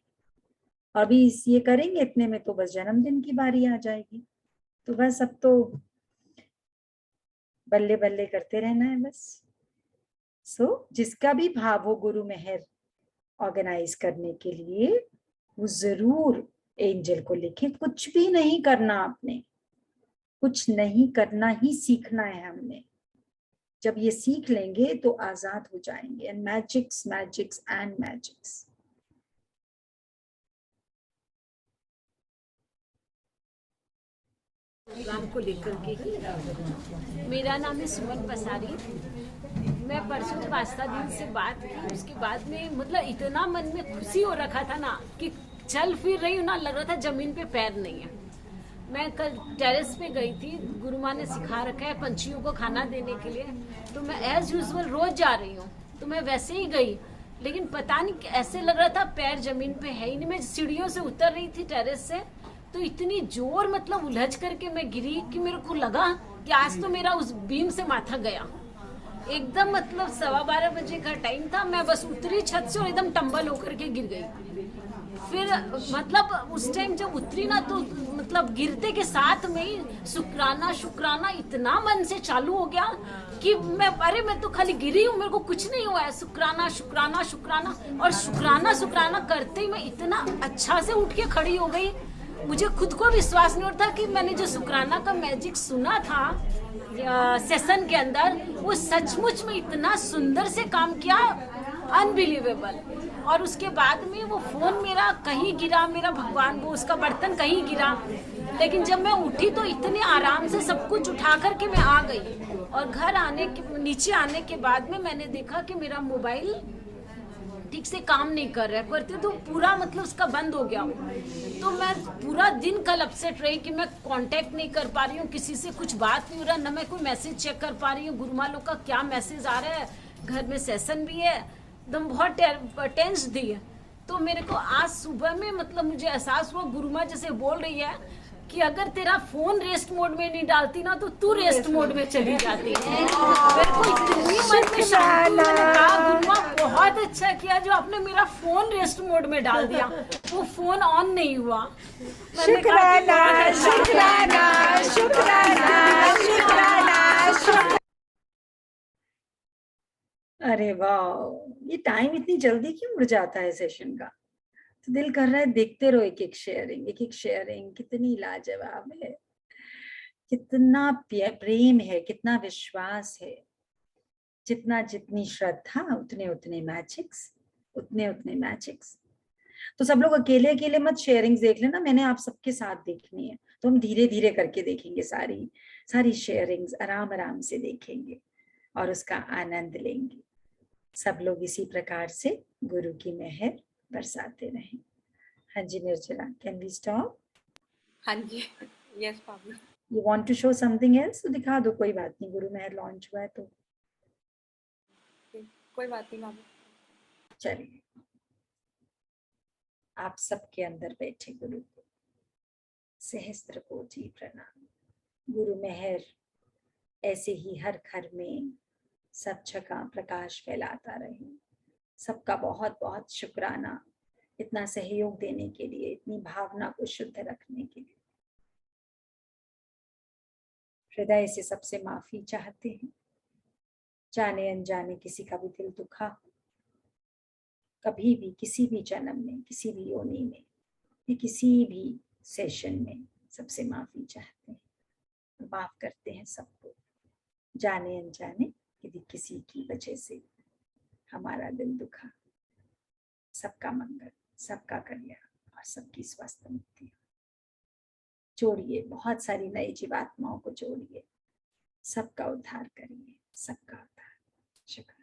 अभी ये करेंगे इतने में तो बस जन्मदिन की बारी आ जाएगी। तो बस अब तो बल्ले बल्ले करते रहना है बस। जिसका भी भाव हो गुरु मेहर ऑर्गेनाइज करने के लिए, वो जरूर एंजल को लिखें। कुछ भी नहीं करना, आपने कुछ नहीं करना ही सीखना है हमने। जब ये सीख लेंगे तो आजाद हो जाएंगे। And magics magics and magics. Program को लेकर के ही। मेरा नाम है सुमन पसारी। मैं परसों 5 दिन से बात की, उसके बाद में मतलब इतना मन में खुशी हो रखा था ना कि चल फिर रही हूँ ना, लग रहा था जमीन पे पैर नहीं है। मैं कल टेरेस पे गई थी, गुरु माँ ने सिखा रखा है पंछियों को खाना देने के लिए, तो मैं एज यूजुअल रोज जा रही हूँ, तो मैं वैसे ही गई, लेकिन पता नहीं ऐसे लग रहा था पैर जमीन पे है ही नहीं। मैं सीढ़ियों से उतर रही थी टेरेस से, तो इतनी जोर मतलब उलझ करके मैं गिरी कि मेरे को लगा कि आज तो मेरा उस बीम से माथा गया एकदम। मतलब 12:15 बजे का टाइम था, मैं बस उतरी छत से और एकदम टंबल होकर के गिर गई। फिर मतलब उस टाइम जब उतरी ना, तो मतलब गिरते के साथ में ही शुक्राना शुक्राना इतना मन से चालू हो गया कि मैं तो खाली गिरी हूँ, मेरे को कुछ नहीं हुआ है। शुक्राना शुक्राना शुक्राना, और शुक्राना शुक्राना करते ही मैं इतना अच्छा से उठ के खड़ी हो गई। मुझे खुद को विश्वास नहीं होता कि मैंने जो शुक्राना का मैजिक सुना था सेशन के अंदर, वो सचमुच में इतना सुंदर से काम किया, अनबिलीवेबल। और उसके बाद में वो फोन मेरा कहीं गिरा, मेरा भगवान वो उसका बर्तन कहीं गिरा, लेकिन जब मैं उठी तो इतने आराम से सब कुछ उठा करके मैं आ गई। और घर नीचे आने के बाद में मैंने देखा कि मेरा मोबाइल ठीक से काम नहीं कर रहा है, करते तो पूरा मतलब उसका बंद हो गया। तो मैं पूरा दिन कल अपसेट रही कि मैं कांटेक्ट नहीं कर पा रही हूँ, किसी से कुछ बात नहीं हो रहा, न मैं कोई मैसेज चेक कर पा रही हूँ गुरुमा लोग का क्या मैसेज आ रहा है, घर में सेशन भी है, एकदम बहुत टेंस थी। तो मेरे को आज सुबह में मतलब मुझे एहसास हुआ, गुरुमा जैसे बोल रही है कि अगर तेरा फोन रेस्ट मोड में नहीं डालती ना तो तू रेस्ट मोड में चली जाती। मेरे को इतनी मन में शांति, मैंने कहा गुरुमा बहुत अच्छा किया जो आपने मेरा फोन रेस्ट मोड में डाल दिया, वो फोन ऑन नहीं हुआ। शुक्राना शुक्राना शुक्राना शुक्राना। अरे वाह, ये टाइम इतनी जल्दी क्यों उड़ जाता है सेशन का। तो दिल कर रहा है देखते रहो एक एक शेयरिंग। कितनी लाजवाब है, कितना प्रेम है, कितना विश्वास है। जितनी श्रद्धा उतने मैजिक्स। तो सब लोग अकेले अकेले मत शेयरिंग्स देख लेना, मैंने आप सबके साथ देखनी है। तो हम धीरे धीरे करके देखेंगे, सारी शेयरिंग्स आराम से देखेंगे और उसका आनंद लेंगे। सब लोग इसी प्रकार से गुरु की मेहर बरसाते रहें। हाँ जी निर्जला, कैन वी स्टॉप? हाँ जी, यस भाभी। You want to show something else? तो दिखा दो, कोई बात नहीं, गुरु मेहर लॉन्च हुआ है तो कोई बात नहीं भाभी। चलिए, आप सबके अंदर बैठे गुरु को सहस्त्र कोटि प्रणाम। गुरु मेहर ऐसे ही हर घर में सच का प्रकाश फैलाता रहे। सबका बहुत बहुत शुक्राना, इतना सहयोग देने के लिए, इतनी भावना को शुद्ध रखने के लिए। हृदय से सबसे माफी चाहते हैं, जाने अनजाने किसी का भी दिल दुखा, कभी भी किसी भी जन्म में, किसी भी योनि में, या किसी भी सेशन में, सबसे माफी चाहते हैं, माफ करते हैं सबको। जाने अनजाने यदि किसी की वजह से हमारा दिल दुखा। सबका मंगल, सबका कल्याण और सबकी स्वस्थ मुक्ति। जोड़िए, बहुत सारी नई जीवात्माओं को जोड़िए, सबका उद्धार करिए, सबका उद्धार। शुक्र।